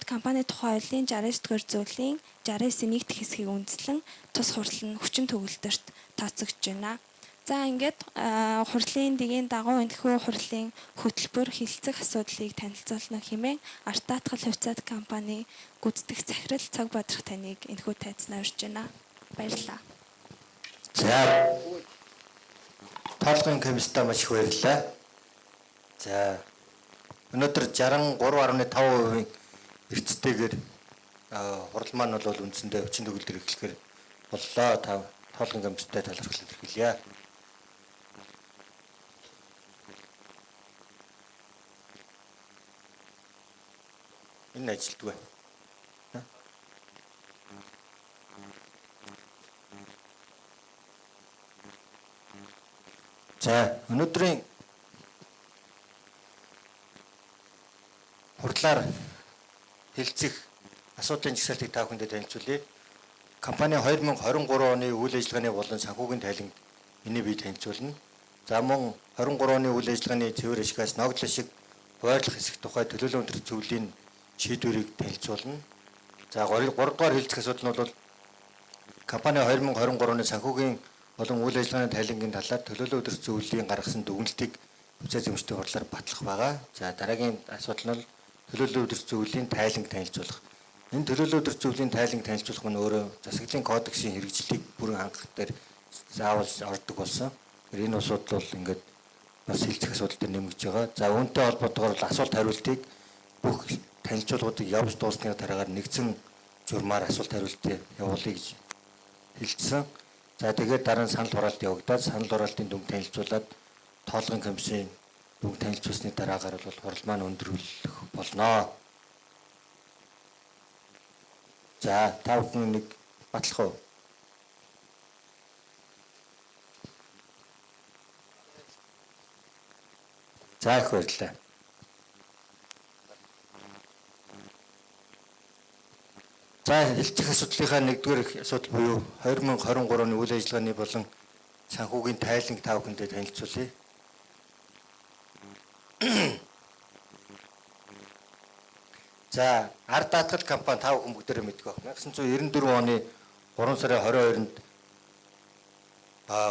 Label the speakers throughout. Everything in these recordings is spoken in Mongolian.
Speaker 1: компани тухай хуулийн 69-р зүйлийн 69-ийн нэгд хэсгийг үндэслэн тус хурал нь хүчин төгөлдөрт тооцогдож байна. За ингээд хурлын дэгийн дагуу энэхүү хурлын хөтөлбөр хилцэх асуудлыг танилцуулна хэмээн арт даатгал хувьцаат компани гүйцэтгэх захирал цаг бодрох таныг энэхүү тайзнаа урьж байна. Баярлалаа.
Speaker 2: За тоолгын комисстай маш их баярлалаа. За өнөөдөр 63.5% эрсдэлтэйгээр хурал маань бол үндсэндээ хүчин төгөлдөр эхлэхээр боллоо. Та тоолгын комисстай талархал илэрхийлье. Энэ ажилтгүй. За өнөөдрийн хурлаар хэлцэх асуудлын жагсаалтыг та бүхэндээ танилцуулъя. Компани 2023 оны үйл ажиллагааны болон санхүүгийн тайланд миний бие танилцуулна. За мөн 23 оны үйл ажиллагааны цэвэр ашигаас ногдлол шиг хуваарлах хэсэг тухай төлөөлөл өндөр зөвлөлийн шийдвэрийг танилцуулна. За 3 дугаар хэлцэх асуудал нь бол компани 2023 оны санхүүгийн болон үйл ажиллагааны тайлангийн талаар төлөөлөл өндөр зөвлөлийн гаргасан дүгнэлтийг хувьцаа зэмжтэй хурлаар батлах байгаа. За дараагийн асуудал нь төлөөлөл өндөр зөвлөлийн тайланг танилцуулах. Энэ төлөөлөл өндөр зөвлөлийн тайланг танилцуулах нь өөрөө засаглалын кодексийн хэрэгжлийг бүрэн хангах дээр заавал ордог болсон. Энэ асуудал бол ингээд бас хэлцэх асуудал дээр нэмэгдэж байгаа. За үүнтэй холбоотойгоор асуулт хариултыг бүх танилцуулгуудыг явж дууссаны дараагаар нэгдсэн журмаар асуулт хариултыг явуулъя гэж хэлсэн. За тэгээд дараа нь санал хураалт явагдаад санал хураалтын дүнг танилцуулаад тоолгын комиссийн дүнг танилцуулсны дараагаар бол хурал маань өндөрлөх болно. За та бүхэн нэг батлах уу? За их баярлалаа. За хэлцэх асуудлынхаа нэгдүгээр асуудал буюу 2023 оны үйл ажиллагааны болон санхүүгийн тайланг та бүхэндээ танилцуулъя. За арт даатгал компани та бүхэн бүгдээрээ мэддэг байна. 1994 оны 3 сарын 22-нд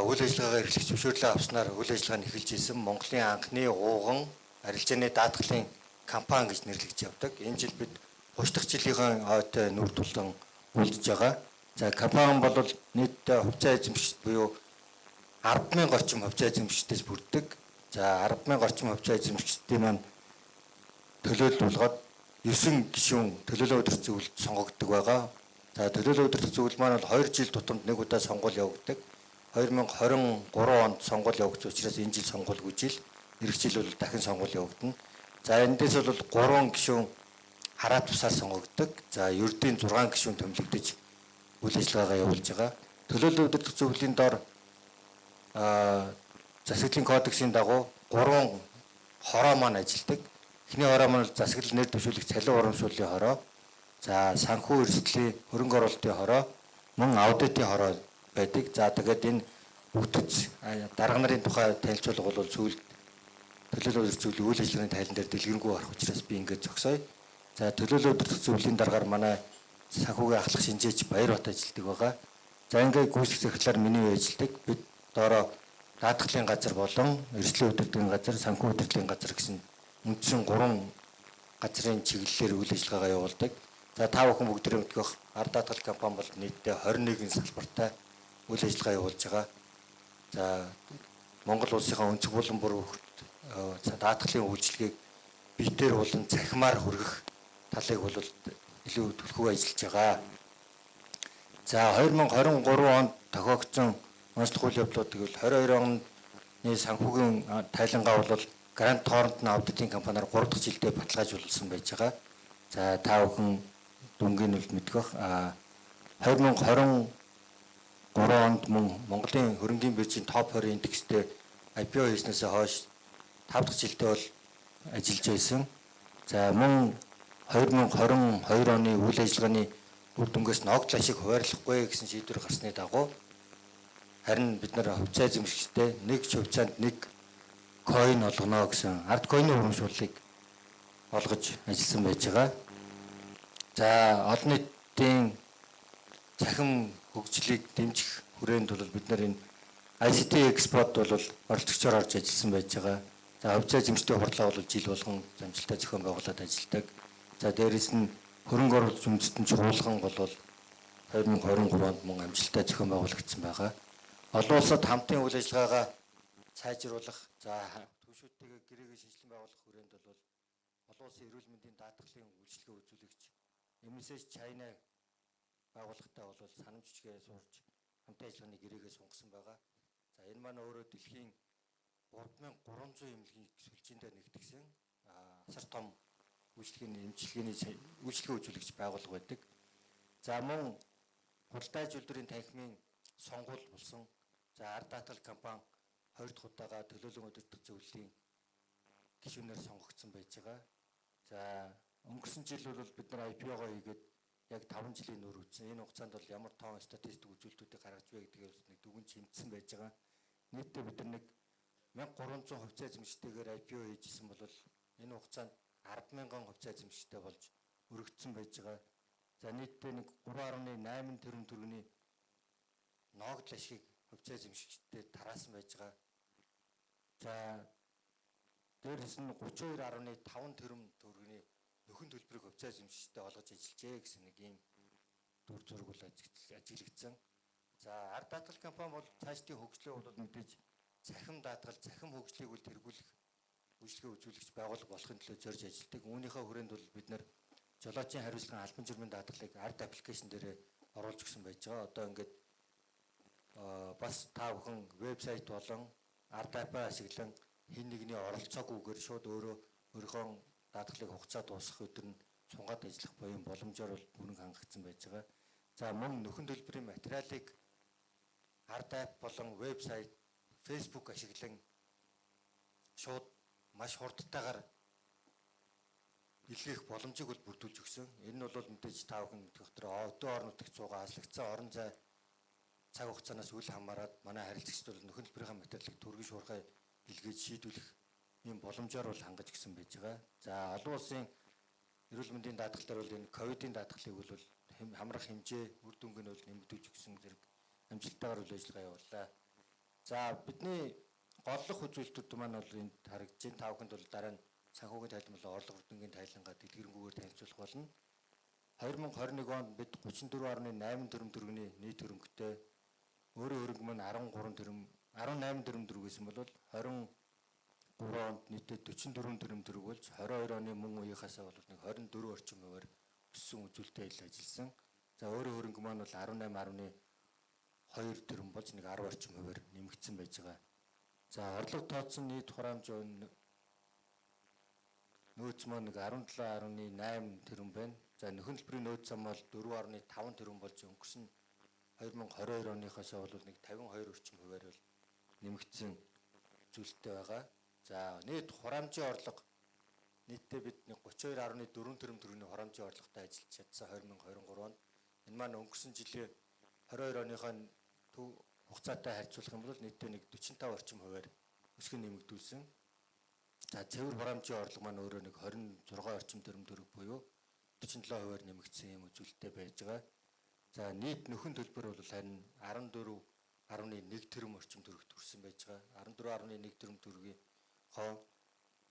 Speaker 2: үйл ажиллагаагаа эрхлэх зөвшөөрлөө авснаар үйл ажиллагаа нь эхэлж исэн Монголын анхны ууган арилжааны даатгалын компани гэж нэрлэгдэж явдаг. Энэ жил бид 30 дахь жилийн ойтой нүүр тулан үлдэж байгаа. За компани бол нийтдээ хувьцаа эзэмшигч буюу 10,000 орчим хувьцаа эзэмшигчдээс бүрддэг. За 10,000 орчим хувьцаа эзэмшигчдийн маань төлөөлөл болгоод 9 гишүүн төлөөлөл өдөрт зөвлөлд сонгогддог байгаа. За төлөөлөл өдөрт зөвлөл маань бол 2 жил тутамд нэг удаа сонгуул явагддаг. 2023 онд сонгуул явагдсан учраас энэ жил сонгуулгүй жил, эх жил бол дахин сонгуул явагдана. За эндээс бол 3 гишүүн хараат тусаар сонгогддог. За ердийн 6 гишүүн томилогдож үйл ажиллагаагаа явуулж байгаа. Төлөөлөл өдөрт зөвлөлийн дор засаглалын кодексийн дагуу 3 хороо маань ажилладаг. Эхний хороо маань засаглал нэр дэвшүүлэх цалин урамшууллын хороо. За санхүү эрсдлийн хөрөнгө оруулалтын хороо, мөн аудитын хороо байдаг. За тэгээд энэ бүгд дарга нарын тухай танилцуулга бол сүүлд төлөөлөл өдөрт зөвлөлийн үйл ажиллагааны тайлан дээр дэлгэрэнгүй орох учраас би ингэж зогсоё. За төлөөлөл өдөрт зөвлөлийн дараагаар манай санхүүгийн ахлах шинжээч Баярбат ажилладаг байгаа. За ингээд гүйцэтгэх захирлаар миний ажилладаг. Бид доороо даатгалын газар болон эрсдлийн удирдлагын газар, санхүү удирдлагын газар гэсэн үндсэн 3 газрын чиглэлээр үйл ажиллагаагаа явуулдаг. За та бүхэн бүгдээ мэдгөх арт даатгал компани бол нийтдээ 21 салбартай үйл ажиллагаа явуулж байгаа. За Монгол улсынхаа өнцөг булан бүрт даатгалын үйлчилгээг биетээр болон цахимаар хүргэх талыг бол илүү төлхөө ажиллаж байгаа. За 2023 онд тохиогдсон онцлог үйл явдлуудыг бол 22 оны санхүүгийн тайлангаа бол Грант Торрентны аудитын компаниар 3 дахь жилдээ баталгаажуулсан байж байгаа. За та бүхэн дүнгийн үл мэдгөх 2023 онд мөн Монголын хөрөнгийн биржийн топ 20 индекстэй IPO хийснээс хойш 5 дахь жилдээ бол ажиллаж байсан. За мөн 2022 оны үйл ажиллагааны үр дүнгээс ногдлол ашиг хуваарлахгүй гэсэн шийдвэр гарсны дагуу харин бид нар хувьцаа эзэмшигчтэй нэг хувьцаанд нэг coin олгоно гэсэн арт coin-ийн урамшууллыг олгож ажилласан байж байгаа. За олон нийтийн цахим хөгжлийг дэмжих хүрээнд бол бид нар энэ ICT Expo-д бол оролцогчоор орж ажилласан байж байгаа. За хувьцаа зэмжтэй хурлаа бол жил болгон замжилттай зохион байгуулад ажилладаг. За дээрэс нь хөрөнгө оруулалт үндэстэн чуулган бол 2023 онд мөн амжилттай зохион байгуулагдсан байгаа. Олон улсад хамтын үйл ажиллагаагаа сайжруулах, за түвшүүдтэйгээ гэрээгээ шинжилэн байгуулах хүрээнд бол олон улсын эрүүл мэндийн даатгалын үйлчилгээ үзүүлэгч MSH China байгууллагатай бол санамж жижигээ сурж хамтын ажиллагааны гэрээгээ сунгасан байгаа. За энэ маань өөрөө дэлхийн 3300 эмнэлгийн сүлжээндээ нэгтгэсэн асар том үйлчлэгээ үзүүлэгч байгууллага байдаг. За мөн хуралдаж үйлдвэрийн танхимын сонгуул болсон. За ард даатгал компани 2 дахь удаага төлөөлөн удирдах зөвлөлийн гишүүнээр сонгогдсон байж байгаа. За өнгөрсөн жил бол бид нар IPO-гоо хийгээд яг 5 жилийн нүүр үзсэн. Энэ хугацаанд бол ямар тоон статистик үзүүлэлтүүдийг гаргаж буй гэдгээр нэг дүгнж хэмжсэн байж байгаа. Нийтдээ бид нар нэг 1300 хувьцаа эзэмшигтэйгээр IPO хийжсэн бол энэ хугацаанд 100000 хувьцаа эзэмшигтэй болж өргөгдсөн байж байгаа. За нийтдээ нэг 3.8 тэрбум төгрөгийн ноогдол ашиг хувьцаа эзэмшигчтэй тараасан байж байгаа. За дээрээс нь 32.5 тэрбум төгрөгийн нөхөн төлбөрийг хувьцаа эзэмшигчтэй олгож ажиллажээ гэсэн нэг ийм дүр зураг бол ажиглагдсан. За ард даатгал компани бол цаашдын хөгжлөө бол мэдээж цахим даатгал, цахим хөгжлийг үл тэргүүлэх үйлчлэгээ үзүүлэгч байгууллага болохын төлөө зорж ажилладаг. Үүнийхээ хүрээнд бол бид нар жолоочийн хариуцлагын албан журмын даатгалыг ард аппликейшн дээр оруулж өгсөн байж байгаа. Одоо ингээд бас та бүхэн вебсайт болон ард аппаа ашиглан хэн нэгний оролцоогүйгээр шууд өөрийнхөө даатгалыг хугацаа дуусгах өдөр нь сунгаад ажиллах буюу боломжоор бол бүрэн хангагдсан байж байгаа. За мөн нөхөн төлбөрийн материалыг ард апп болон вебсайт, Facebook ашиглан шууд маш хурдтайгаар илгээх боломжийг бол бүрдүүлж өгсөн. Энэ нь бол мэдээж та бүхэн мэдэх дотор өдөө орон нутагт суугаа хаслагдсан орон зай цаг хугацаанаас үл хамааран манай харилцагчид бол нөхөн төлбөрийн материалыг түргэн шуурхай илгээж шийдвэрлэх ийм боломжоор бол хангаж өгсөн байж байгаа. За олон улсын эрүүл мэндийн даатгал дээр бол энэ ковидын даатгалыг бол хамрах хэмжээ үр дүнг нь бол нэмэгдүүлж өгсөн зэрэг амжилттайгаар үйл ажиллагаа явууллаа. За бидний голлох үзүүлэлтүүд маань бол энд харагдаж байна. Та бүхэнд бол дараа нь санхүүгийн тайлбар болон орлого үр дүнгийн тайлангаа дэлгэрэнгүйгээр танилцуулах болно. 2021 онд бид 34.8 тэрбум төгрөгийн нийт хөрөнгөтэй өөрийн хөрөнгө маань 18 тэрбум төгрөг гэсэн бол 23 онд нийтдээ 44 тэрбум төгрөг болж 22 оны мөн үеийнхаасаа бол нэг 24 орчим хувиар өссөн үзүүлэлттэй ажилласан. За өөрийн хөрөнгө маань бол 18.2 тэрбум болж нэг 10 орчим хувиар нэмэгдсэн байж байгаа. За орлого тооцсон нийт хураамж нөөц маань нэг 17.8 тэрбум байна. За нөхөн төлбөрийн нөөц зам бол 4.5 тэрбум болж өнгөрсөн 2022 оныхоос бол нэг 52 орчим хувиар бол нэмэгдсэн зүйлтэй байгаа. За нийт хураамжийн орлого нийтдээ бид нэг 32.4 тэрбум төгрөгийн хураамжийн орлоготой ажиллаж чадсан 2023 онд. Энэ маань өнгөрсөн жилийн 22 оныхоо хугацаатай харьцуулах юм бол нийтдээ нэг 45 орчим хувиар өсгөн нэмэгдүүлсэн. За цэвэр хураамжийн орлого маань өөрөө нэг 26 орчим тэрбум төгрөг буюу 47 хувиар нэмэгдсэн юм үзүүлэлттэй байж байгаа. За нийт нөхөн төлбөр бол харин 14.1 тэрбум орчим төгрөгт хүрсэн байж байгаа. 14.1 тэрбум төгрөгийн хоо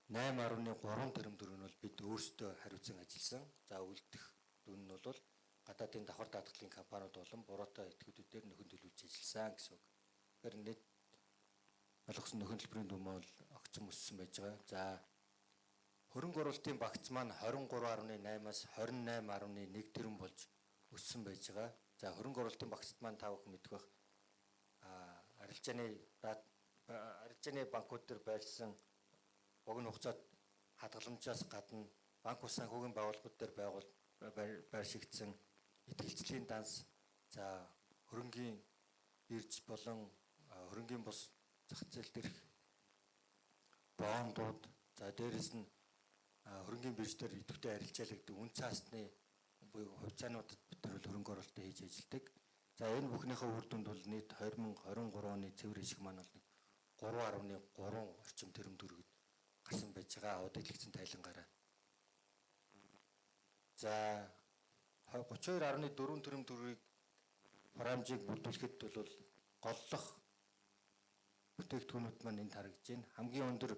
Speaker 2: 8.3 тэрбум төгрөг нь бол бид өөрсдөө хариуцсан ажилласан. За үлдэх дүн нь бол гадаадын давхар даатгалын компаниуд болон буруутай этгээдүүдээр нөхөн төлөвлөж ажилласан гэсэн үг. Тэгэхээр нийт ойлгосон нөхөн төлбөрийн дүн бол огцом өссөн байж байгаа. За хөрөнгө оруулалтын багц маань 23.8-аас 28.1 тэрбум болж өссөн байж байгаа. За хөрөнгө оруулалтын багцд маань та бүхэн мэдэх бах арилжааны банкуд дээр байрласан богино хугацаат хадгаламжаас гадна банк ус санхүүгийн байгууллагууд дээр байршигдсан итгэлцлийн данс, за хөрөнгийн бирж болон хөрөнгийн бус зах зээл дээрх бондууд, за дээрэс нь хөрөнгийн бирж дээр идэвхтэй арилжаалагддаг үн цаасны буюу хувьцаануудад бид нар хөрөнгө оруулалтаа хийж ажилладаг. За энэ бүхнийхээ үр дүнд бол нийт 2023 оны цэвэр ашиг маань бол 3.3 орчим тэрбум төгрөгөд гарсан байж байгаа аудитлэгдсэн тайлангаараа. За 32.4 тэрбум төгрөгийг хураамжийг бүрдүүлэхэд бол голлох бүтээгдэхүүнүүд маань энд харагдаж байна. Хамгийн өндөр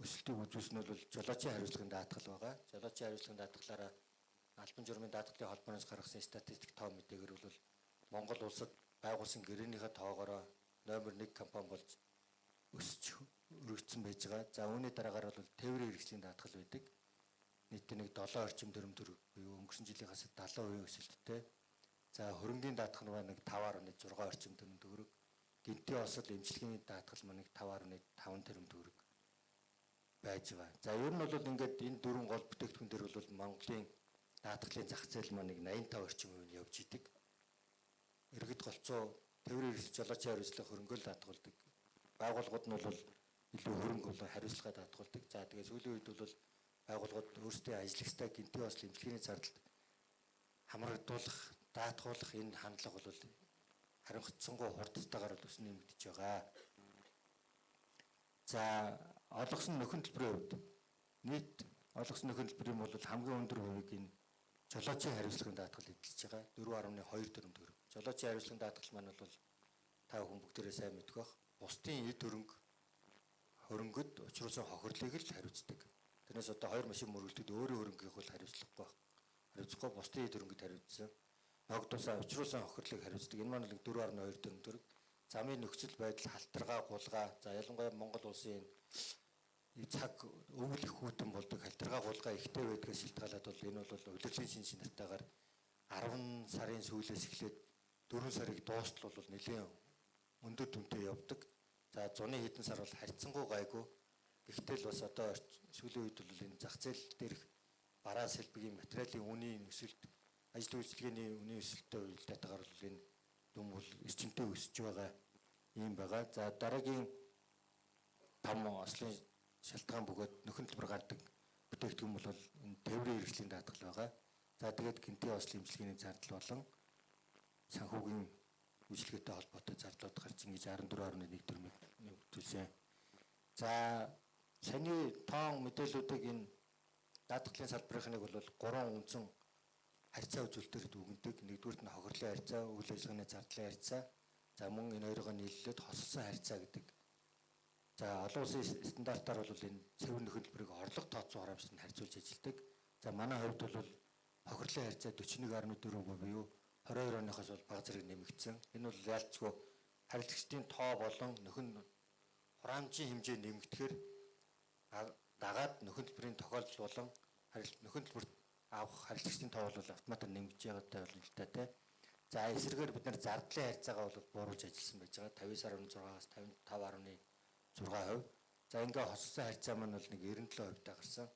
Speaker 2: өсөлтийг үзүүлсэн нь бол жолоочийн хариуцлагын даатгал байгаа. Жолоочийн хариуцлагын даатгалаараа албан журмын даатгалын холбооноос гаргасан статистик тоо мэдээгээр бол Монгол улсад байгуулсан гэрээнийхээ тоогоороо номер 1 компани болж өсөж өргөцсөн байж байгаа. За үүний дараагаар бол тээврийн хэрэгслийн даатгал байдаг. Нийтдээ нэг 7 орчим тэрбум төгрөг буюу өнгөрсөн жилийнхээс 70% өсөлттэй. За хөрөнгийн даатгал маань нэг 5.6 орчим тэрбум төгрөг. Гинтийн осол эмчилгээний даатгал маань нэг 5.5 тэрбум төгрөг байж байгаа. За ер нь бол ингээд энэ дөрвөн гол бүтээгдэхүүн дээр бол Монголын даатгалын зах зээл маань нэг 85 орчим хувь нь явж идэг. Иргэд голцоо тээврийн хэрэгс жолоочийн хариуцлага хөрөнгөөл даатгалдаг. Байгууллагууд нь бол илүү хөрөнгө болон хариуцлага даатгалдаг. За тэгээ сүүлийн үед бол байгууллагууд өөрсдийн ажиглагчтай гинтийн осол эмчилгээний зардалд хамрагдуулах, даатгуулах энэ хандлага бол хариуцсангуй хурдтайгаар л өснө нэмэгдэж байгаа. За олгосон нөхөн төлбөрийн хувьд нийт олгосон нөхөн төлбөрийн бол хамгийн өндөр хувийг энэ жолоочийн хариуцлагын даатгал эзэлж байгаа 4.2 тэрбум төгрөг. Жолоочийн хариуцлагын даатгал маань бол та бүхэн бүгдээрээ сайн мэдэх бах. Бусдын эд хөрөнгөд учруулсан хохирлыг л хариуцдаг. Тэрнээс одоо 2 машин мөргөлдөд өөрийн хөрөнгөийг бол хариуцлахгүй байх. Хариуцахгүй бусдын эд хөрөнгөд хариуцсан. Ногдусаа учруулсан хохирлыг хариуцдаг. Энэ маань нэг 4.2 тэрбум төгрөг. Замын нөхцөл байдал, халтаргаа, гулгаа, за ялангуяа Монгол улсын цаг өвөл их хүйтэн болдог халтаргаа гулгаа ихтэй байдгаас шилтгаалаад бол энэ бол удирдлагын шин чанартайгаар 10 сарын сүүлээс эхлээд 4 сарыг дуустал бол нэлээд өндөр дүнтэй явдаг. За зуны хэдэн сар бол харьцангуй гайгүй. Гэхдээ л бас одоо сүүлийн үед бол энэ зах зээл дээрх бараа сэлбэгийн материалын үнийн өсөлт, ажил үйлчилгээний үнийн өсөлттэй уялдаатайгаар бол энэ дүн бол эрчимтэй өсөж байгаа юм байгаа. За дараагийн том ослын шалтгаан бөгөөд нөхөн төлбөр гардаг бүтээгдэхүүн бол энэ тээврийн хэрэгслийн даатгал байгаа. За тэгээд гинтийн ослын эмчилгээний зардал болон санхүүгийн үйлчлэгээтэй холбоотой зардлууд гарч ингэж 14.1 тэрбумыг нэмэгдүүлсэн. За саяны тоон мэдээллүүдийг энэ даатгалын салбарынхныг бол 3 үндсэн харьцаа үзүүлэлтээр дүгнэдэг. Нэгдүгüүрт нь хохирлын харьцаа, үйл ажиллагааны зардлын харьцаа, за мөн энэ хоёроо нийлүүлээд хосолсон харьцаа гэдэг. За олон улсын стандартаар бол энэ цэвэр нөхөн төлбөрийг орлого тооцоо хураамжтанд харьцуулж ажилладаг. За манай хувьд бол хохирлын харьцаа 41.4% буюу 22 оныхоос бол бага зэрэг нэмэгдсэн. Энэ бол ялцгүй харилцагчдын тоо болон нөхөн хураамжийн хэмжээ нэмэгдэхээр дагаад нөхөн төлбөрийн тохиолдол болон нөхөн төлбөрт авах харилцагчдын тоо бол автоматар нэмэгдэж байгаатай бол илтээтэй. За эсрэгээр бид нар зардлын харьцаагаа бол бууруулж ажилласан байж байгаа. 59.6-аас 55.6%. За ингээ хосолсон харьцаа маань бол нэг 97% та гарсан.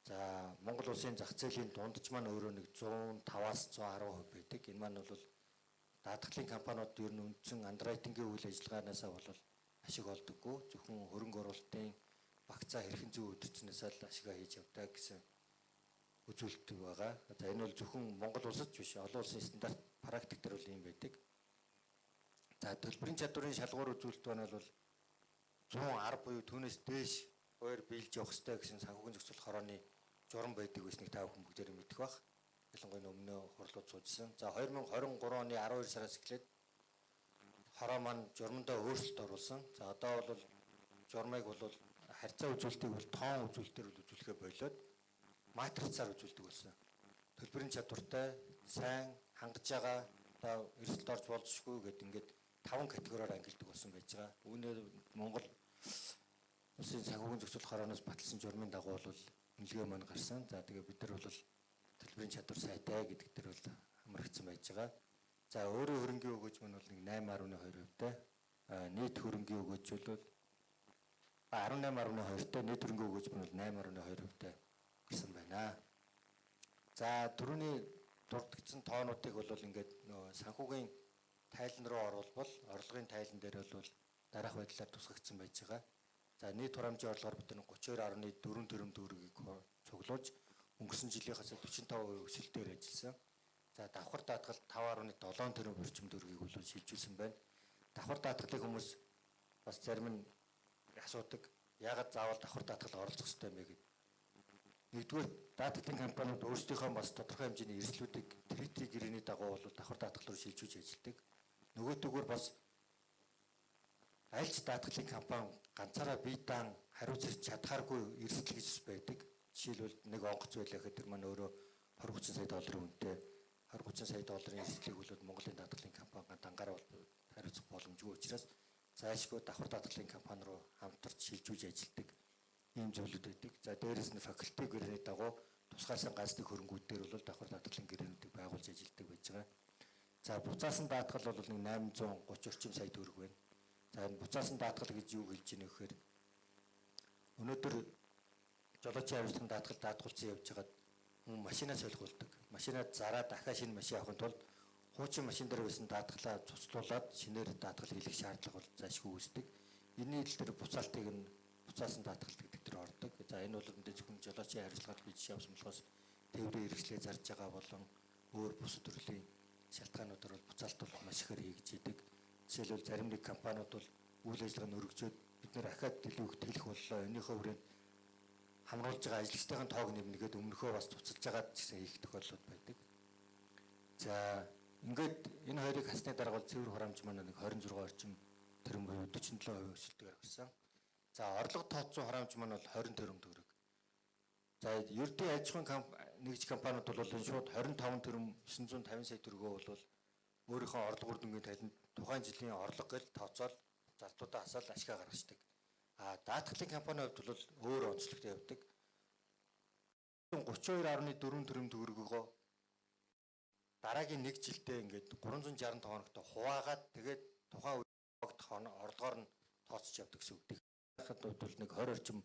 Speaker 2: За Монгол улсын зах зээлийн дундч маань өөрөө нэг 105-аас 110% байдаг. Энэ маань бол даатгалын компаниуд ер нь үндсэн андеррайтингийн үйл ажиллагаанаас бол ашиг олдоггүй. Зөвхөн хөрөнгө оруулалтын багцаа хэрхэн зүй өдөрцнөөс л ашигаа хийж явдаг гэсэн үзүүлэлт байгаа. За энэ бол зөвхөн Монгол улсад биш, олон улсын стандарт практик дээр бол юм байдаг. За төлбөрийн чадварын шалгуур үзүүлэлт маань бол 110 буюу түүнээс дээш хоёр биелж явах ёстой гэсэн санхүүгийн зохицуулах хорооны журам байдаг байсныг та бүхэн бүгдээр мэдэх бах. Ялангуяа өмнөө хурлууд суужсан. За 2023 оны 12 сараас эхлээд хороо маань журамдаа өөрчлөлт оруулсан. За одоо бол журмыг бол харьцаа үзүүлэлтийг бол тоон үзүүлэлтээр үзүүлэхээ болоод матрицаар үзүүлдэг болсон. Төлбөрийн чадвартай, сайн хангаж байгаа, одоо эрсдэлд орж болзошгүй гэдэг ингээд 5 категориор ангилдаг болсон байж байгаа. Үүнээр Монгол улсын санхүүгийн зохицуулах хорооноос баталсан журмын дагуу бол нэлгээ маань гарсан. За тэгээ бид нар бол төлбөрийн чадвар сайтай гэдэг дээр бол хамрагдсан байж байгаа. За өөрөө хөрөнгийн өгөөж маань бол нэг 8.2%тай. Нийт хөрөнгийн өгөөж бол 18.2-тай, нийт хөрөнгийн өгөөж маань бол 8.2%тай гарсан байна. За түрүүний дурдгдсан тоонуудыг бол ингээд нөө санхүүгийн тайлан руу оруулбал орлогын тайлан дээр бол дараах байдлаар тусгагдсан байж байгаа. За нийт хураамжийн орлогоор бид нар 32.4 тэрбум төгрөгийг цуглуулж өнгөрсөн жилийнхээс 45% өсөлтөөр ажилласан. За давхар даатгал 5.7 тэрбум орчим төгрөгийг бол шилжүүлсэн байна. Давхар даатгалыг хүмүүс бас зарим нь асуудаг. Яагаад заавал давхар даатгал оролцох ёстой юм бэ гэдэг. нэгдүгээр даатгалын компаниуд өөрсдийнхөө бас тодорхой хэмжээний эрсдлүүдийг трити гэрээний дагуу бол давхар даатгал руу шилжүүлж ажилладаг. Нөгөөдөгөр бас аль ч даатгалын компани ганцаараа бие даан хариуцах чадхааргүй эрсдэл гэж байдаг. Жишээлбэл нэг онгоц байлаа гэхэд тэр маань өөрөө 20-30 сая долларын үнэтэй 20-30 сая долларын эрсдлийг хөлөөд Монголын даатгалын компани дангаараа хариуцах боломжгүй учраас зайлшгүй давхар даатгалын компани руу хамтарч шилжүүлж ажилладаг ийм зүйлүүд байдаг. За дээрэс нь факультет гэрээний дагуу тусгайлсан ганцны хөрөнгүүдээр бол давхар даатгалын гэрээнүүдийг байгуулж ажилладаг байж байгаа. За буцаасан даатгал бол нэг 830 орчим сая төгрөг байна. За энэ буцаасан даатгал гэж юу хэлж ийнэ гэхээр өнөөдөр жолоочийн авирсан даатгал даатгуулсан явж байгаад хүн машинаа солихулдаг. Машинаа зараа дахиад шинэ машин авахын тулд хуучин машин дээр байсан даатгалаа цуцлуулад шинээр даатгал хийх шаардлага бол зайлшгүй үүсдэг. Энийн хил дээр буцаалтыг нь буцаасан даатгал гэдэг дээр ордог. За энэ бол мэдээ зөвхөн жолоочийн харилцааг бий жишээ авсан болохоос тээврийн хэрэгслээ зарж байгаа болон өөр бус төрлийн шалтгаануудаар бол буцаалт бол маш ихээр хийж идэг. Жишээлбэл зарим нэг компаниуд бол үйл ажиллагааг өргөжөөд бид нэр ахаад илүү их тэлэх боллоо. Энийхээ хүрээнд хамруулж байгаа ажиллагчдын тоог нэмнэгээд өмнөхөө бас цуцалж байгаа гэсэн их тохиолдлууд байдаг. За ингээд энэ хоёрыг хасны дараа бол цэвэр хураамж маань нэг 26 орчим тэрбум буюу 47% өсөлтөөр гарсан. За орлого тооцсон хураамж маань бол 20 тэрбум төгрөг. За ердийн аж ахуйн нэгж компаниуд бол энэ шууд 25 тэрбум 950 сая төгрөгөө бол өөрийнхөө орлого үр дүнгийн талд тухайн жилийн орлого гэл тооцоол зардуудаа асаал ашгаа гаргаждаг. Даатгалын компанийн хувьд бол өөр онцлогтой явдаг. 32.4 тэрбум төгрөгөөгөө дараагийн нэг жилдээ ингээд 365 хоногтой хуваагаад тэгээд тухайн үед орлогоор нь тооцож явдаг гэсэн үг. Хахад бол нэг 20 орчим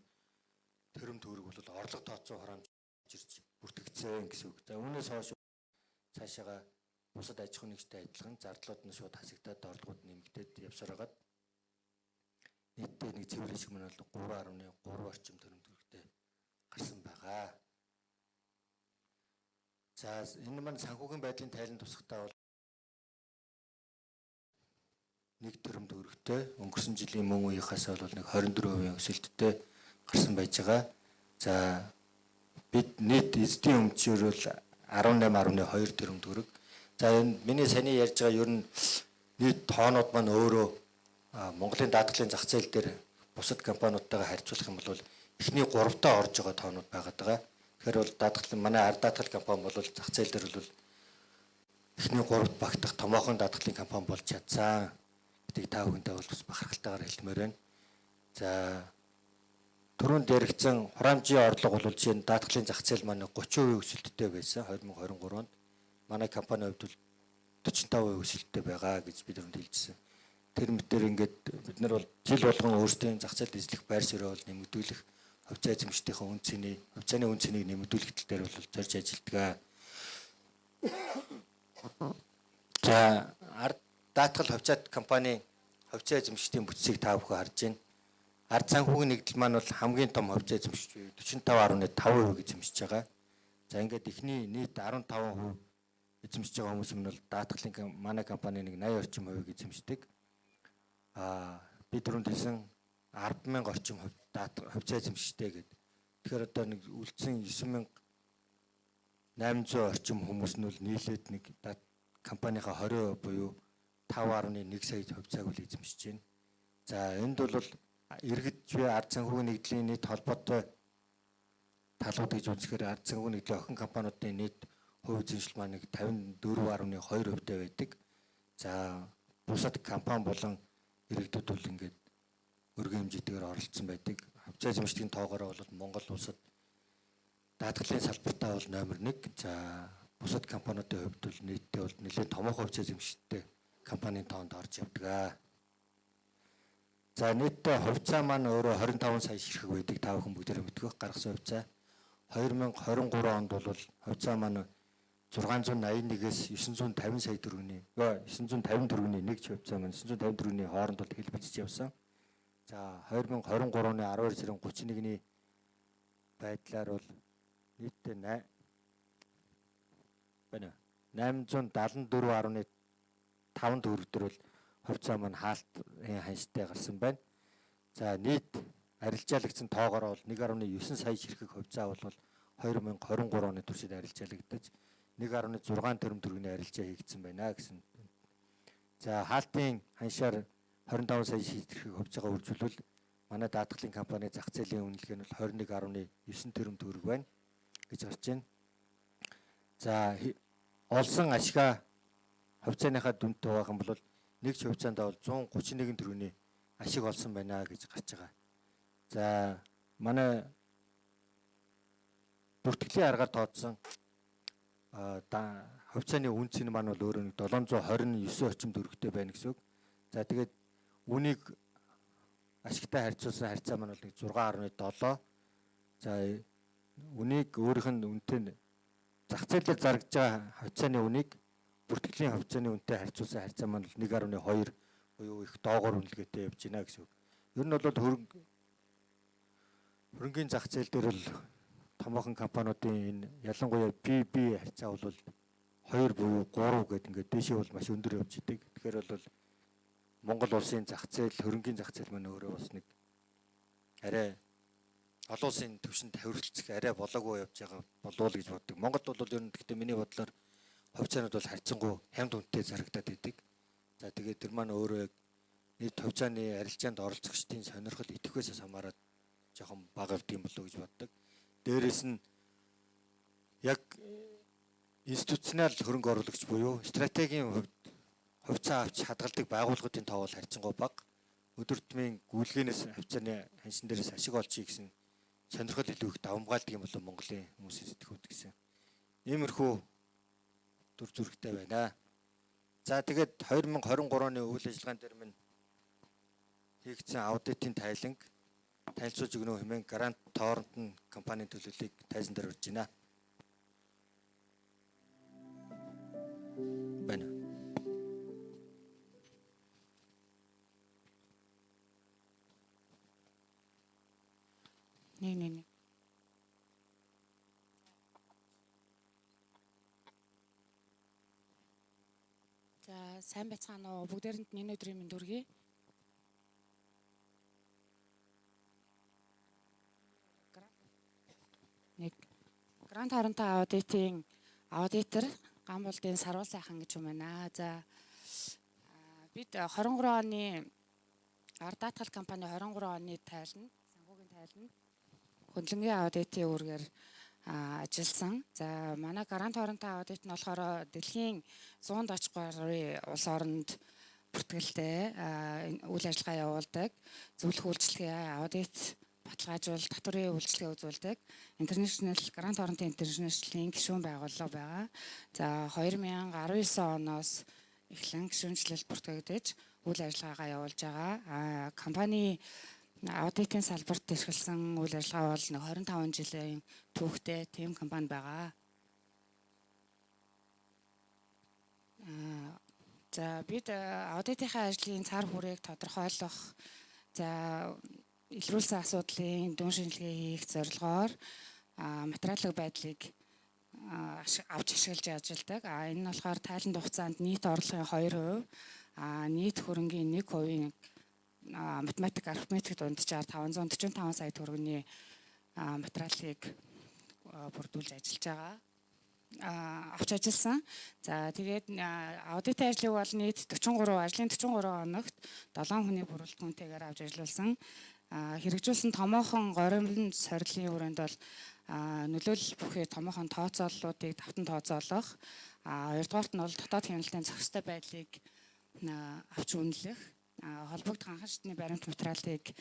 Speaker 2: тэрбум төгрөг бол орлого тооцоо хураамж ирж бүртгэгдсэн гэсэн үг. За үүнээс хойш цаашаага бусад аж ахуйн нэгжтэй адилхан зардлууд нь шууд хасагдаад орлогууд нэмэгдээд явсаар хагаад нийтдээ нэг цэвэр хэсэг мань бол 3.3 орчим тэрбум төгрөгтэй гарсан байгаа. За энэ маань санхүүгийн байдлын тайлан тусахтаа бол 1 тэрбум төгрөгтэй өнгөрсөн жилийн мөн үеийнхээс бол нэг 24% өсөлттэй гарсан байж байгаа. За бид нийт эзэдийн өмчөөр бол 18.2 тэрбум төгрөг. За энэ миний саний ярьж байгаа ер нь нийт тоонууд маань өөрөө Монголын даатгалын зах зээл дээр бусад компаниудтайгаа харьцуулах юм бол эхний 3-таа орж байгаа тоонууд байгаад байгаа. Тэгэхээр бол даатгал манай ард даатгал компани бол зах зээл дээр бол эхний 3-т багтах томоохон даатгалын компани болж чадсан. Гэдгийг та бүхэндээ бол бас бахархалтайгаар хэлмээр байна. За түрүүнд яригдсан хураамжийн орлого бол жишээ нь даатгалын зах зээл маань 30% өсөлттэй байсан 2023 онд. Манай компанийн хувьд бол 45% өсөлттэй байгаа гэж бид түрүүнд хэлжсэн. Тэр мэтээр ингээд бид нар бол жил болгон өөрсдийн зах зээлд эзлэх байр суурийг бол нэмэгдүүлэх, хувьцаа эзэмшдийнхээ хувьцааны үн цэнийг нэмэгдүүлэх тал дээр бол зорж ажилладаг. За ард даатгал хувьцаат компани хувьцаа эзэмшдийн бүтцийг та бүхэн харж байна. Ард санхүүгийн нэгдэл маань бол хамгийн том хувьцаа эзэмшигч 45.5% эзэмшиж байгаа. За ингээд эхний нийт 15% эзэмшиж байгаа хүмүүс нь бол даатгалын манай компани нэг 80 орчим хувийг эзэмшдэг. Би түрүүнд хэлсэн 10,000 орчим хувьцаа эзэмшигчтэй гэдэг. Тэгэхээр одоо нэг үлдсэн 9,800 орчим хүмүүс нь бол нийлээд нэг компанийхаа 20% буюу 5.1 сая хувьцааг үл эзэмшиж байна. За энд бол иргэд буй ард санхүүгийн нэгдлийн нийт холбоотой талууд гэж үзэхээр ард санхүүгийн нэгдлийн охин компаниудын нийт хувь эзэмшил маань нэг 54.2% байдаг. За бусад компани болон иргэдүүд бол ингээд өргөн хэмжээтэйгээр оролцсон байдаг. Хувьцаа эзэмшдгийн тоогоор бол Монгол улсад даатгалын салбартаа бол номер 1. За бусад компаниудын хувьд бол нийтдээ бол нэлээд томоохон хувьцаа эзэмшигчтэй компанийн тоонд орж явдаг. За нийтдээ хувьцаа маань өөрөө 25 сая ширхэг байдаг. Та бүхэн бүгдээрээ мэдгөх гаргасан хувьцаа. 2023 онд бол хувьцаа маань 681-ээс 950 сая төгрөгийн 950 төгрөгийн нэг хувьцаа маань 950 төгрөгийн хооронд бол хэлбэлцэж явсан. За 2023 оны 12 сарын 31-ний байдлаар бол нийтдээ 874.5 төгрөг төр бол хувьцаа маань хаалтын ханштай гарсан байна. За нийт арилжаалагдсан тоогоор бол 1.9 сая ширхэг хувьцаа бол 2023 оны туршид арилжаалагдаж 1.6 тэрбум төгрөгийн арилжаа хийгдсэн байна гэсэн. За хаалтын ханшаар 25 сая шийдвэрхийг хувьж байгаа үржүүлвэл манай даатгалын компани зах зээлийн үнэлгээ нь бол 21.9 тэрбум төгрөг байна гэж гарч байна. За олсон ашгаа хувьцааныхаа дүнтэй байх юм бол нэг ч хувьцаанд бол 131 төгрөгийн ашиг олсон байна гэж гарч байгаа. За манай бүртгэлийн аргаар тооцсон хувьцааны үнц нь маань бол өөрөө нэг 729 орчим төгрөгтэй байна гэсэн үг. За тэгээд үнийг ашигтай харьцуулсан харьцаа маань бол нэг 6.7. За үнийг өөрийнх нь үнэтэй зах зээлээр зарагдж байгаа хувьцааны үнийг бүртгэлийн хувьцааны үнэтэй харьцуулсан харьцаа маань 1.2 буюу их доогоор үнэлгээтэй явж байна гэсэн үг. Ер нь бол хөрөнгөний зах зээл дээр л томоохон компаниудын энэ ялангуяа BB харьцаа бол 2 буюу 3 гэдэг ингээд дээшээ бол маш өндөр явж идэг. Тэгэхээр бол Монгол улсын зах зээл, хөрөнгөний зах зээл маань өөрөө бас нэг арай олон улсын түвшинд хавиралцах арай болоогүй явж байгаа болов уу гэж боддог. Монголд бол ер нь гэхдээ миний бодлоор хувьцаанууд бол харьцангуй хямд үнэтэй зарагдаад идэг. За тэгээд тэр маань өөрөө нийт хувьцааны арилжаанд оролцогчдын сонирхол идэвхээс хамаарат жоохон бага явд юм болов уу гэж боддог. Дээрээс нь яг институционал хөрөнгө оруулагч буюу стратегийн хувьд хувьцаа авч хадгалдаг байгууллагуудын тоо бол харьцангуй бага. Өдөр тутмын гүйлгээнээс хувьцааны ханшин дээрээс ашиг олж гэсэн сонирхол илүү их давмгаалдаг юм болов Монголын хүмүүсийн сэтгүүд гэсэн. Иймэрхүү дүр зурагтай байна. За тэгээд 2023 оны үйл ажиллагаан дээр минь хийгдсэн аудитын тайланг танилцуулж өгнө хэмээн Грант Торрентон компанийн төлөвлөлийг тайзан дээр урьж байна. Байна.
Speaker 3: Нэг. За сайн байцгаана уу? Бүгдээрэнд энэ өдрийн мэнд хүргэе. Нэг Грант Торрентон аудитын аудитор Гамболдын Сарвал сайхан гэж юм байна. За бид 23 оны даатгал компани 23 оны тайланд, санхүүгийн тайланд хөндлөнгийн аудитын үүргээр ажилласан. За манай Грант Торрентон аудит нь болохоор дэлхийн 100 оч гаруй улс оронд бүртгэлтэй үйл ажиллагаа явуулдаг. Зөвлөх үйлчилгээ, аудит, баталгаажуул, татврын үйлчилгээ үзүүлдэг. International Грант Торрентон International-ийн гишүүн байгууллага байгаа. За 2019 оноос эхлэн гишүүнчлэл бүртгэгдэж үйл ажиллагаагаа явуулж байгаа. Компани аудитын салбарт эрхэлсэн үйл ажиллагаа бол 25 жилийн түүхтэй тим компани байгаа. За бид аудитынхаа ажлын цар хүрээг тодорхойлох, за илрүүлсэн асуудлын дүн шинжилгээ хийх зорилгоор материалын байдлыг авч ашиглаж ажилладаг. Энэ нь болохоор тайланд хугацаанд нийт орлогын 2%, нийт хөрөнгийн 1% математик, арифметик дунджаар 545 сая төгрөгийн материалыг бүрдүүлж ажиллаж байгаа. Авч ажилласан. За тэгээд аудитын ажлыг бол нийт 43 хоногт 7 хүний бүрэлдэхүүнтэйгээр авч ажилласан. Хэрэгжүүлсэн томоохон горимлон сорилын хүрээнд бол нөлөөлөл бүхий томоохон тооцооллуудыг давтан тооцоолох. Хоёрдугаарт нь бол дотоод хяналтын зохистой байдлыг авч үнэлэх. Холбогдох анхан шатны баримт материалыг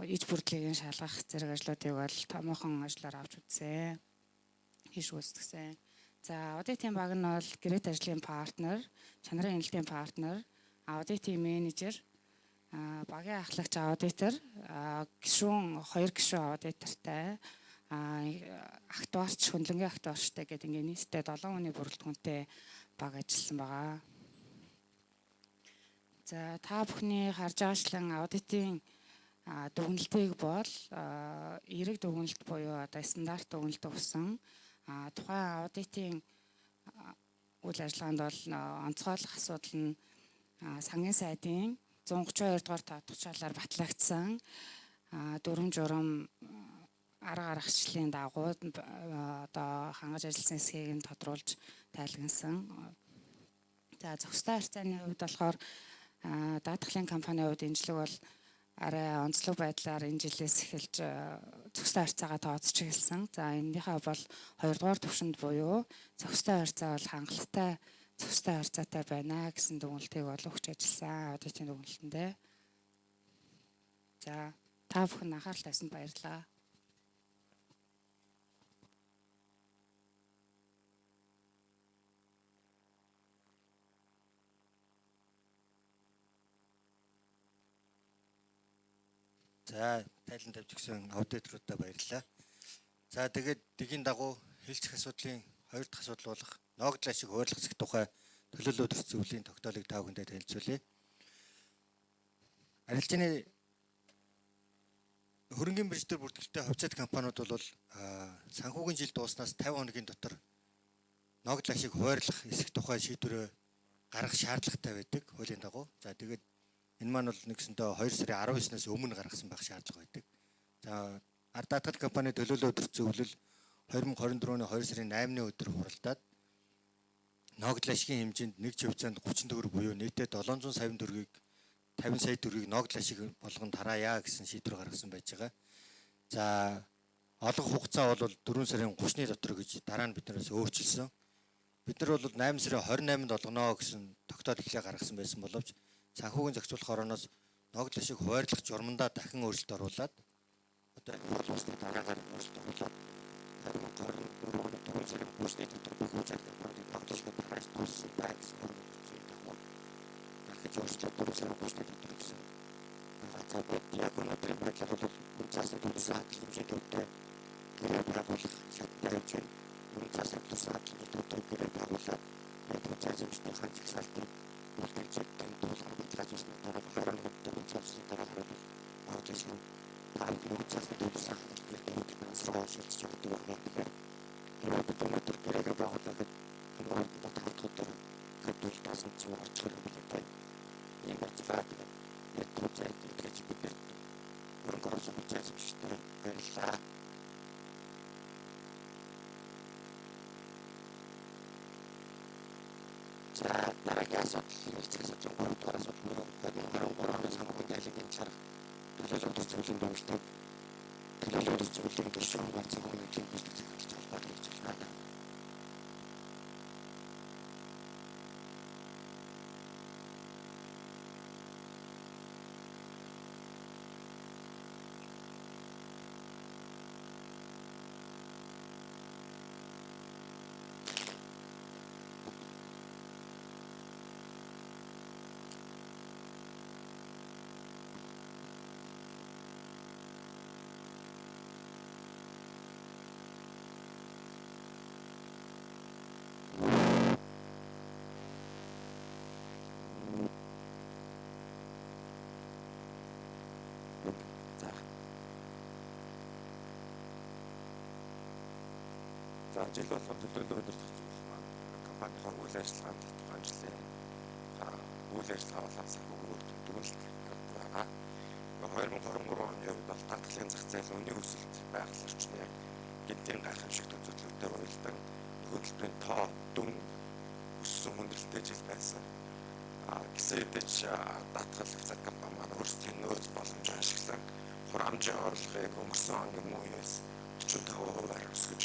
Speaker 3: иж бүрдлэгийг шалгах зэрэг ажлуудыг бол томоохон ажлаар авч үзсэн. Хийж үүсгэсэн. За аудитын баг нь бол гэрээт ажлын партнер, чанарын хяналтын партнер, аудитын менежер, багийн ахлагч аудитор, гишүүн 2 гишүүн аудитортай, актуарч, хөндлөнгийн актуарчтай гэдэг ингээд нийтдээ 7 хүний бүрэлдэхүүнтэй баг ажилласан байгаа. За та бүхний харж байгаачлан аудитын дүгнэлтийг бол эерэг дүгнэлт буюу одоо стандарт дүгнэлт өгсөн. Тухайн аудитын үйл ажиллагаанд бол онцгойлох асуудал нь сангийн сайдын 132 дугаар тоо тушаалаар батлагдсан дүрм журам арга аргачлалын дагуу одоо хангаж ажилласан эсхийг нь тодруулж тайлгнасан. За зохистой харьцааны хувьд болохоор даатгалын компанийн хувьд энэ жилиг бол арай онцлог байдлаар энэ жилээс эхэлж зохистой харьцаагаа тооцож эхэлсэн. За энэнийхээ бол 2 дугаар түвшинд буюу зохистой харьцаа бол хангалттай зохистой харьцаатай байна гэсэн дүгнэлтийг бол өгч ажилласан аудитын дүгнэлтэндээ. За та бүхэн анхаарал тавьсанд баярлалаа.
Speaker 2: За тайлан тавьж өгсөн аудиторуудаа баярлалаа. За тэгээд дигийн дагуу хэлцэх асуудлын 2 дахь асуудал болох ногдол ашиг хуваарлах тухай төлөөлөл өдөрт зөвлөлийн тогтоолыг та бүхэндээ танилцуулъя. Арилжааны хөрөнгөний биржээр бүртгэлтэй хувьцаат компаниуд бол санхүүгийн жил дууснаас 50 хоногийн дотор ногдол ашиг хуваарлах эсэх тухай шийдвэрээ гаргах шаардлагатай байдаг хуулийн дагуу. За тэгээд энэ маань бол нэгсэндээ 2 сарын 19-наас өмнө гаргасан байх шаардлага байдаг. За ард даатгал компани төлөөлөл өдөрт зөвлөл 2024 оны 2 сарын 8-ны өдөр хуралдаад ногдол ашигын хэмжээнд нэг живцаанд 30 төгрөг буюу нийтдээ 700 сая төгрөгийг 50 сая төгрөгийг ногдол ашиг болгонд хараая гэсэн шийдвэр гаргасан байж байгаа. За олох хугацаа бол 4 сарын 30-ны дотор гэж дараа нь биднээс өөрчилсөн. Бид нар бол 8 сарын 28-нд олгоно гэсэн тогтоол эхлээ гаргасан байсан боловч санхүүгийн зохицуулах орооноос ногдол ашиг хуваарлах журмандаа дахин өөрчлөлт оруулад одоо боловсны дараагаар өөрчлөлт оруулаад 2024 оны 4 сарын 30-ны дотор бүх үзэл баримтыг ногдол ашиг тараас дууссан байх гэсэн зөвлөлт дагуу дахиж өөрчлөлт 4 сарын 30-ны дотор гэсэн. За яг өнөөдрийн байдлаар бол үнцаасан төлөвсөн хэмжээтэй гэрээ байгуулах шатны хэмжээ үнцаасан төлөвсөн хэмжээтэй гэрээ байгуулаад яг заазамжтай ханц ихсалтыг үлдээжтэй дуулах мэдээлэлсний дараа харин мэдээлэлсний дараа харин аудиошн хаан үнцаасан төлөвсөн хэмжээтэй суулж чаддаг байна. Тэгээд өнөөдөр гэрээ байгуулаад энэ баталгаатууд хэдүүл тасан чинь орж ирэх юм байна. Ийм ажлаад ятуу зайд гэж бид өргөрөж үзэж баярлалаа. За дараагийн асуудал хэвчээс зөвхөн дураас бол 2023 оны санхүүгийн айлын чарга төлөөлөлт зөвлөлийн дүгнэлтэд төлөөлөлт зөвлөлийн гишүүн санхүүгийн төлөвлөлт зөвлөж холбоотой гэж байна.
Speaker 4: За жил болгон төлөөлөл өдөрт зөвлөл маань компанийн үйл ажиллагаанд хангалттай үйл ажиллагаа болон санхүүгийн үр дүнлэлт байгаа. 2023 оны үед бол даатгалын зах зээл үнийн өсөлт байгаль орчны гинтийн гайхамшиг төзөөлөлтөөр уялдан хөдөлмөрийн тоо дүн өссөн хүндрэлтэй жил байсан. Гэсэн хэдиж даатгал хувьцаат компани маань өөрсдийн нөөц боломжийг ашиглан хураамжийн орлогыг өнгөрсөн оны мууяас 45% өсгөж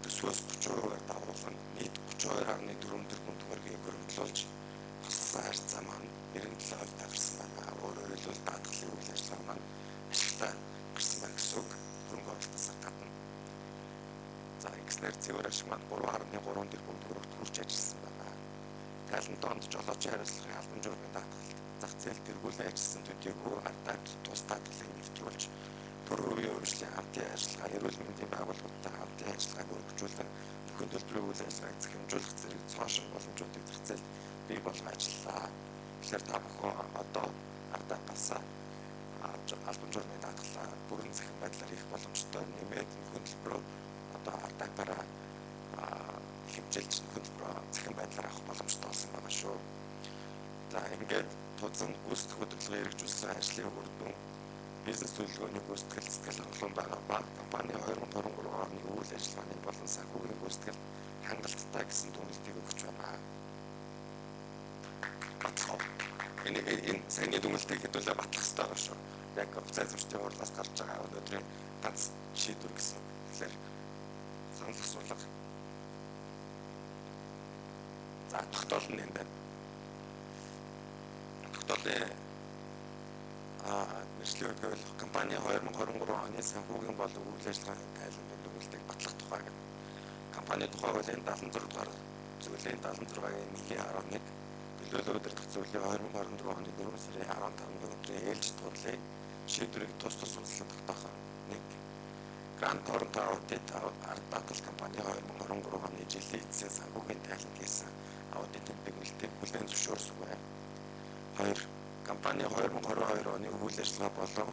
Speaker 4: төсвөөс 30% дагуулсан нийт 32.4 тэрбум төгрөгийг өргөжлүүлж болсон харьцаа маань 97% гарсан байна. Өөрөөр хэлбэл даатгалын үйл ажиллагаа маань ашигтай гарсан байна гэсэн үг. Хөрөнгө оруулалтаас гадна. За ингэснээр цэвэр ашиг маань 3.3 тэрбум төгрөгт хүрч ажилласан байна. Талент донд жолоочийн хариуцлагын албан журмын даатгалт зах зээл тэргүүлэн ажилласан төдийгүй ардаа тус даатгалыг нэвтрүүлж төрийн үеийн хөгжлийн хамтын ажиллагаа, эрүүл мэндийн байгууллагуудтай хамтын ажиллагааг өргөжүүлэн бүхэн төлбөрийн үйл ажиллагааг захимжуулах зэрэг цоошин боломжуудыг зах зээлд бий болгон ажиллаа. Тэгэхээр та бүхэн одоо ардаа басаа албан журмын даатгалаа бүрэн захин байдлаар хийх боломжтой нэмээд бүхэн төлбөрөө одоо ардаа бараа хэмжээлж бүхэн төлбөрөө захин байдлаар авах боломжтой болсон байгаа шүү. За ингээд тузан гүйцэтгэх хөдөлгөөн хэрэгжүүлсэн ажлын үр дүн бизнес төлөвлөгөөний гүйцэтгэл сэтгэл хангалуун байгаа ба компани 2023 оны үйл ажиллагааны болон санхүүгийн гүйцэтгэл хангалттай гэсэн дүгнэлтийг өгч байна. Батлах. Энэ саяны дүгнэлтийг хэдүүлээ батлах хэрэгтэй байгаа шүү. Яг офиц эзэмшлийн хурлаас гарч байгаа өнөөдрийн ганц шийдвэр гэсэн. Тэгэхээр санал асуулга. За тогтоол нь энэ байна. Тогтоолын мэржлийн үйл компани 2023 оны санхүүгийн болон үйл ажиллагааны тайлбарын дүгнэлтийг батлах тухай гэдэг. Компани тухай хуулийн 76 дугаар зүйлийн 76-гийн 1.11 төлөөлөл удирдах зүйлийн 2024 оны 4 сарын 15-ны өдрийн ээлжид хурлын шийдвэрийг тус үндэслэн тогтоох нэг Грант Торонто аудит ард даатгал компани 2023 оны жилийн эцсийн санхүүгийн тайлан хийсэн аудитын дүгнэлтийг хүлээн зөвшөөрсөн байна. 2. Компани 2022 оны үйл ажиллагаа болон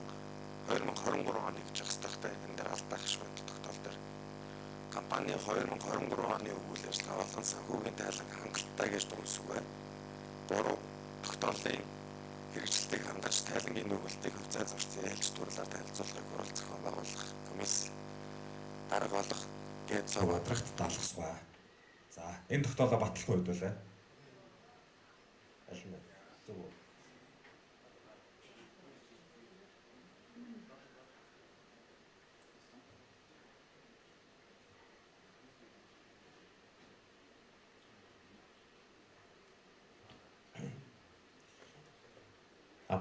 Speaker 4: 2023 оны гэж хэвчтэй энэ дээр алдах шууд тогтоол дээр компани 2023 оны үйл ажиллагаа болон санхүүгийн тайлан хангалттай гэж дүгнсэн байна. 3. Тогтоолын хэрэгжилтийг хангаж тайлангийн нүгэлтийг хувьцаа эзэмшлийн ээлжид хурлаар танилцуулахыг хурал зохион байгуулах комисс дарга болох гээд цог бодрогт даалгасгүй. За энэ тогтоолоо батлах үед үлээ. Аль нь зөв үү?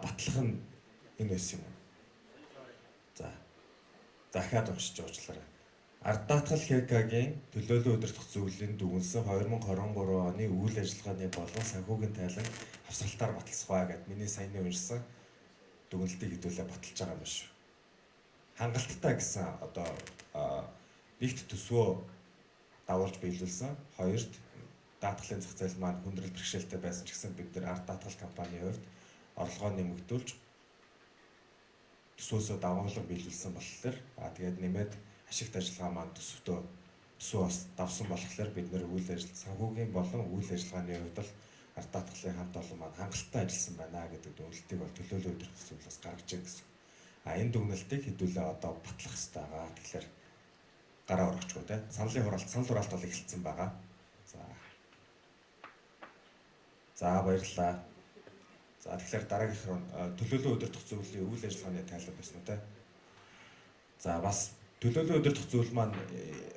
Speaker 4: Батлах нь энэ байсан юм. За. Дахиад уншиж уучлаарай. Ард даатгал ХК-гийн төлөөлөл удирдах зүйлийн дүгнсэн 2023 оны үйл ажиллагааны болон санхүүгийн тайлан авсгалтаар баталсгаа гэд миний саяны уншсан дүгнэлтийг хэдүүлээ баталж байгаа юм шүү. Хангалттай гэсэн одоо нэгт төсвөө дагуулж биелүүлсэн. Хоёрт даатгалын зах зээл маань хүндрэл бэрхшээлтэй байсан ч гэсэн бид нар ард даатгал компанийн хувьд орлогоо нэмэгдүүлж төсвөөсөө дагуулan биелүүлсэн болохоор тэгээд нэмээд ашигт ажиллагаа маань төсвөө бас давсан болохоор бид нэр үйл ажиллагаа санхүүгийн болон үйл ажиллагааны хувьд л ард даатгалын хамт олон маань хангалттай ажилласан байна гэдэг дүгнэлтийг бол төлөөлөл удирдах зүйлээс гаргаж ирсэн гэсэн. Энэ дүгнэлтийг хэдүүлээ одоо батлах хэрэгтэй байгаа. Тэгэхээр гараа өргөчгүй те. Санал хураалт бол эхэлсэн байгаа. За баярлалаа. За тэгэхээр дараагийнх нь төлөөлөл удирдах зөвлөлийн үйл ажиллагааны тайлбар байсан үү те. За бас төлөөлөл удирдах зөвлөл маань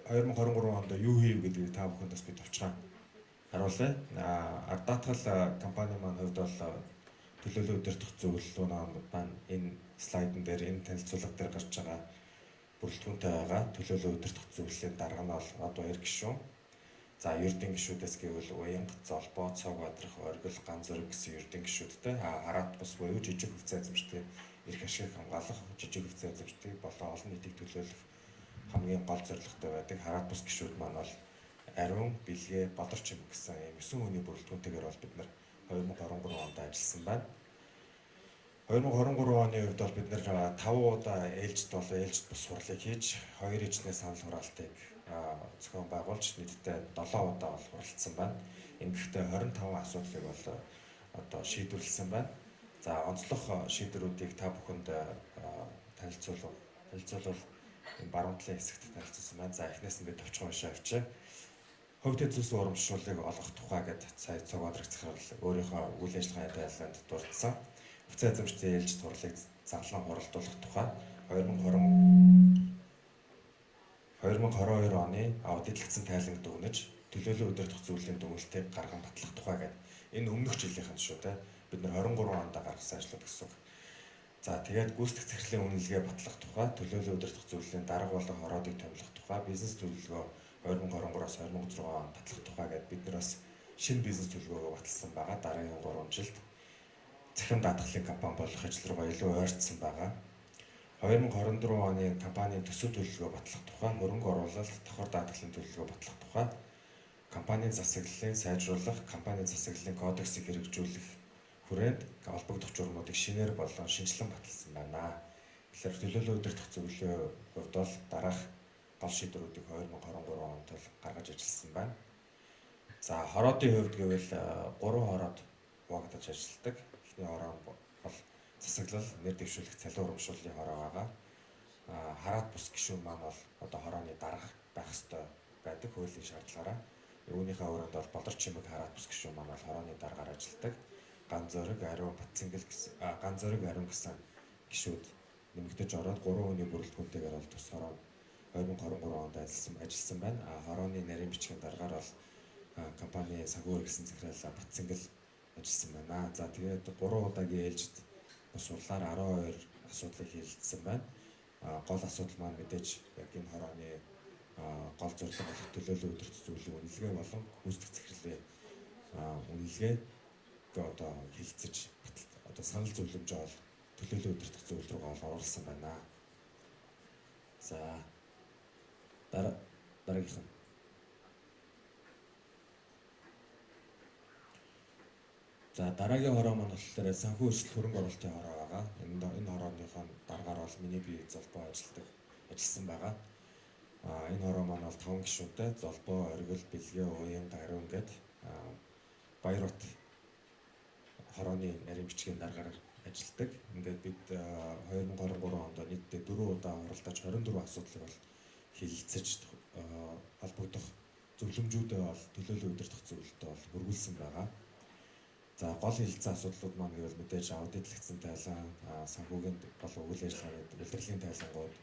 Speaker 4: 2023 онд юу хийв гэдгийг та бүхэнд бас би товчхон харуулъя. Ард даатгал компани маань хувьд бол төлөөлөл удирдах зөвлөлүүд маань энэ слайдн дээр энэ танилцуулга дээр гарч байгаа бүрэлдэхүүнтэй байгаа. Төлөөлөл удирдах зөвлөлийн дарга нь бол од баяр гишүүн. За ердийн гишүүдээс гэвэл Уянга, Золбоо, Цог Бадрах, Оргил, Ганзөрөг гэсэн ердийн гишүүдтэй хараат бус буюу жижиг хувьцаа эзэмшдэг эрх ашиг хамгаалах, жижиг хувьцаа эзэмшдэг болон олон нийтийг төлөөлөх хамгийн гол зорилготой байдаг. Хараат бус гишүүд маань бол ариун, бэлгээ, болорч юм гэсэн ийм 9 хүний бүрэлдэхүүнтэйгээр бол бид нар 2023 онд ажилласан байна. 2023 оны үед бол бид нэр 5 удаа ээлжид бус сурлыг хийж 2 ижнээ санал хураалтыг зохион байгуулж нийтдээ 7 удаа бол хуралдсан байна. Ингэхдээ 25 асуудлыг бол одоо шийдвэрлсэн байна. За онцлог шийдвэрүүдийг та бүхэнд танилцуулбал энэ баруун талын хэсэгт танилцуулсан байна. За эхнээс нь би товчхон уншаа авчаа. Хувьд эзэмшсэн урамшууллыг олгох тухай гэдэг сая Цог Бадрах захирал өөрийнхөө үйл ажиллагааны тайлбарт дурдсан. Хувьцаа эзэмшлийн ээлжид хурлыг занлан хуралдуулах тухай 2022 оны аудитлагдсан тайланг дүгнэж төлөөлөл удирдах зөвлөлийн дүгнэлтийг гарган батлах тухай гэдэг энэ өмнөх жилийнхэн шүү те бид нар 23 онд гаргасан ажлууд гэсэн. За тэгээд гүйцэтгэх захирлын үнэлгээ батлах тухай төлөөлөл удирдах зөвлөлийн дарга болон хороодыг томилох тухай бизнес төлөвлөгөө 2023-оос 2026 онд батлах тухай гэдэг бид нар бас шинэ бизнес төлөвлөгөөгөө баталсан байгаа. Дараагийн 3 жилд цахим даатгалын компани болох ажил руугаа илүү ойртсон байгаа. 2024 оны компанийн төсөв төлөвлөгөө батлах тухай, хөрөнгө оруулалт, давхар даатгалын төлөвлөгөө батлах тухай, компанийн засаглалын сайжруулах, компанийн засаглалын кодексийг хэрэгжүүлэх хүрээнд холбогдох журмуудыг шинээр болон шинжилэн баталсан байна. Тэгэхээр төлөөлөл удирдах зөвлөлийн хувьд бол дараах гол шийдвэрүүдийг 2023 онд гаргаж ажилласан байна. За хороодын хувьд гэвэл 3 хороод хуваагдаж ажилладаг. Эхний хороо бол
Speaker 5: засаглал, нэр дэвшүүлэх, цалин урамшууллын хороо байгаа. Хараат бус гишүүн маань бол одоо хорооны дарга байх ёстой байдаг хуулийн шаардлагаараа. Үүнийхээ өрөөнд бол болор чимэг хараат бус гишүүн маань бол хорооны даргаар ажилладаг. Ганц зориг, ариун, Батцэнгэл ганц зориг, ариун гэсэн гишүүд нэмэгдэж ороод 3 хүний бүрэлдэхүүнтэйгээр бол тус хороо 2023 онд ажилласан байна. Хорооны нарийн бичгийн даргаар бол компани санхүү гэсэн захирал Батцэнгэл ажилласан байна. За тэгээд 3 удаагийн ээлжид бус сурлаар 12 асуудлыг хэлэлцсэн байна. Гол асуудал маань мэдээж яг энэ хорооны гол зорилго болох төлөөлөл өдөрт зөвлөлийн үнэлгээ болон гүйцэтгэх захирлын үнэлгээ одоо хэлэлцэж одоо санал зөвлөмжөө бол төлөөлөл өдөрт зөвлөл рүү оруулсан байна. За дараагийнх нь За дараагийн хороо маань болохоор санхүү эрсдэл хөрөнгө оруулалтын хороо байгаа. Энэ хорооныхоо дараагаар бол миний бие золбоо ажилласан байгаа. Энэ хороо маань бол 5 гишүүнтэй золбоо, оргил, бэлгээ, уян, гариун гээд Баярут хорооны нарийн бичгийн дараагаар ажилладаг. Ингээд бид 2023 онд нийтдээ 4 удаа оролдож 24 асуудлыг бол хэлэлцэж холбогдох зөвлөмжүүдээ бол төлөөлөл удирдах зөвлөлтөд бол хөрвүүлсэн байгаа. За гол хэлэлцсэн асуудлууд маань гэвэл мэдээж аудитлэгдсэн тайлан, санхүүгийн болон үйл ажиллагааны удирдлагын тайлангууд,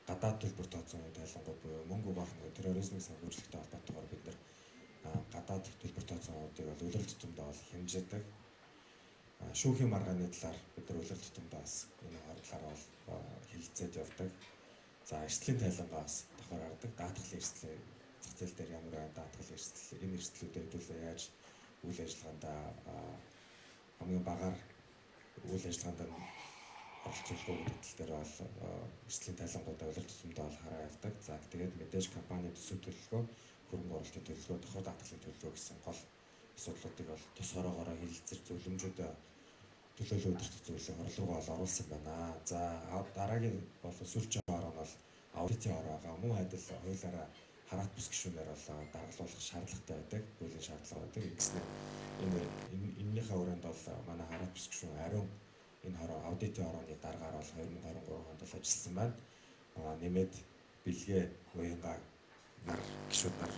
Speaker 5: гадаад төлбөр тооцооны тайлангууд буюу мөнгө угаахны терроризмын санхүүжилттэй холбоотойгоор бид нар гадаад төлбөр тооцоонуудыг бол улирал тутамдаа бол хэмжээдэг. Шүүхийн маргааны талаар бид нар улирал тутамдаа бас энэ талаар бол хэлэлцээд явдаг. За эрсдлийн тайлангаас давхар хардаг. Даатгалын эрсдлийн зах зээл дээр ямар даатгал эрсдэл, энэ эрсдлүүдээр хэдүүлээ яаж үйл ажиллагаанд хамгийн багаар үйл ажиллагаанд оролцуулах гэдэг тал дээр бол эрсдлийн тайлангуудаа улирал тутамдаа бол хараа явдаг. За тэгээд мэдээж компани төсөв төлөвлөгөө, хөрөнгө оруулалтын төлөвлөгөө, давхар даатгалын төлөвлөгөө гэсэн гол асуудлуудыг бол тус хороогоороо хэлэлцэж зөвлөмжүүдээ төлөөлөл удирдах зөвлөлийн хорол руу бол оруулсан байна. За дараагийн бол сүүлчийн хороо нь бол аудитын хороо байгаа. Мөн адил хуулиараа хараат бус гишүүнээр бол даргалуулах шаардлагатай байдаг. Хуулийн шаардлага байдаг. Ингэснээр энэнийхээ өрөөнд бол манай хараат бус гишүүн ариун энэ хороо аудитын хорооны дараагаар бол 2023 онд бол ажилласан байна. Нэмээд бэлгээ, уянга нар гишүүд нар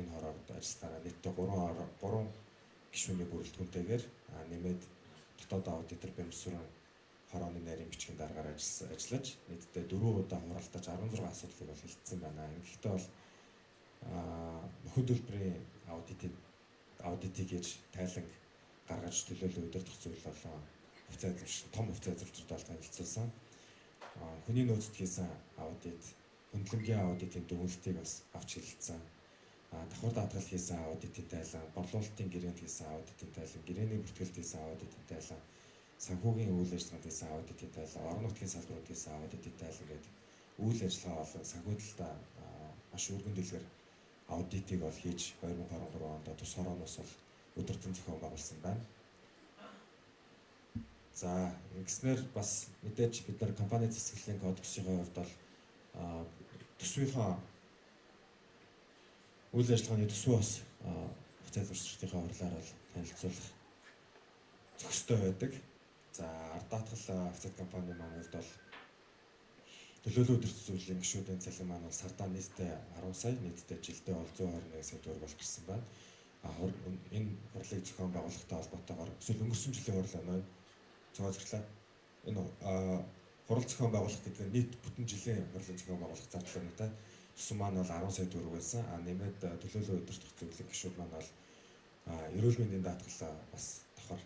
Speaker 5: энэ хороод ажилласараа нийтдээ 3 гишүүний бүрэлдэхүүнтэйгээр нэмээд дотоод аудитор Бямсүрэн хорооны нарийн бичгийн дараагаар ажиллаж нийтдээ 4 удаа хуралдаж 16 асуудлыг бол хэлэлцсэн байна. Гэхдээ бол хөдөлбөрийн аудитыг хийж тайланг гаргаж төлөөлөл удирдах зүйл болон том хувьцаа эзэмшилтд бол танилцуулсан. Хүний нөөцөд хийсэн аудит, хөндлөнгийн аудитын дүгнэлтийг бас авч хэлэлцсэн. Давхар даатгал хийсэн аудитын тайлан, борлуулалтын гэрээнд хийсэн аудитын тайлан, гэрээний бүртгэлд хийсэн аудитын тайлан, санхүүгийн үйл ажиллагаанд хийсэн аудитын тайлан, орон нутгийн салбарууд хийсэн аудитын тайлан гэдэг үйл ажиллагаа болон санхүүжилтаа маш өргөн дэлгэр аудитыг бол хийж 2023 онд тус хорооноос бол өдөртөн зохион байгуулсан байна. За ингэснээр бас мэдээж бид нар компани засаглалын кодексын хувьд бол төсвийнхаа үйл ажиллагааны төсвөө бас хувьцаа зуршилтынхаа хурлаар бол танилцуулах зохистой байдаг. За ард даатгал хувьцаат компани маань хувьд бол төлөөлөл удирдах зөвлөлийн гишүүдийн цалин маань бол сардаа нийтдээ 10 сая, нийтдээ жилдээ бол 121 сая төгрөг болж гэрсэн байна. Энэ хурлыг зохион байгуулахтай холбоотойгоор эсвэл өнгөрсөн жилийн хурлаа цогцолглаа. Энэ хурал зохион байгуулах гэдэг нь нийт бүтэн жилийн хурлын зохион байгуулах зардлаатай төсөн маань бол 10 сая төгрөг байсан. Нэмээд төлөөлөл удирдах зөвлөлийн гишүүд маань бол эрүүл мэндийн даатгалаа бас давхар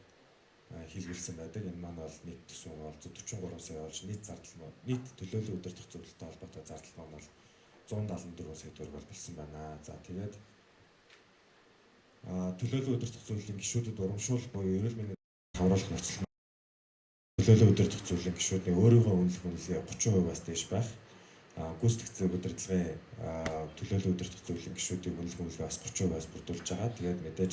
Speaker 5: хийлгэрсэн байдаг. Энэ маань бол нийт төсөв нь бол 43 сая болж нийт зардал нь нийт төлөөлөл удирдах зөвлөлтөд холбоотой зардал маань бол 174 сая төгрөг болсон байна. За тэгээд төлөөлөл удирдах зөвлөлийн гишүүдэд урамшуул буюу эрүүл мэндийн хамруулах нөхцөл төлөөлөл удирдах зөвлөлийн гишүүдийн өөрийнхөө үнэлгээ 30%-аас дээш байх. Гүйцэтгэх удирдлагын төлөөлөл удирдах зөвлөлийн гишүүдийн үнэлгээ бас 30%-аас бүрдүүлж байгаа. Тэгээд мэдээж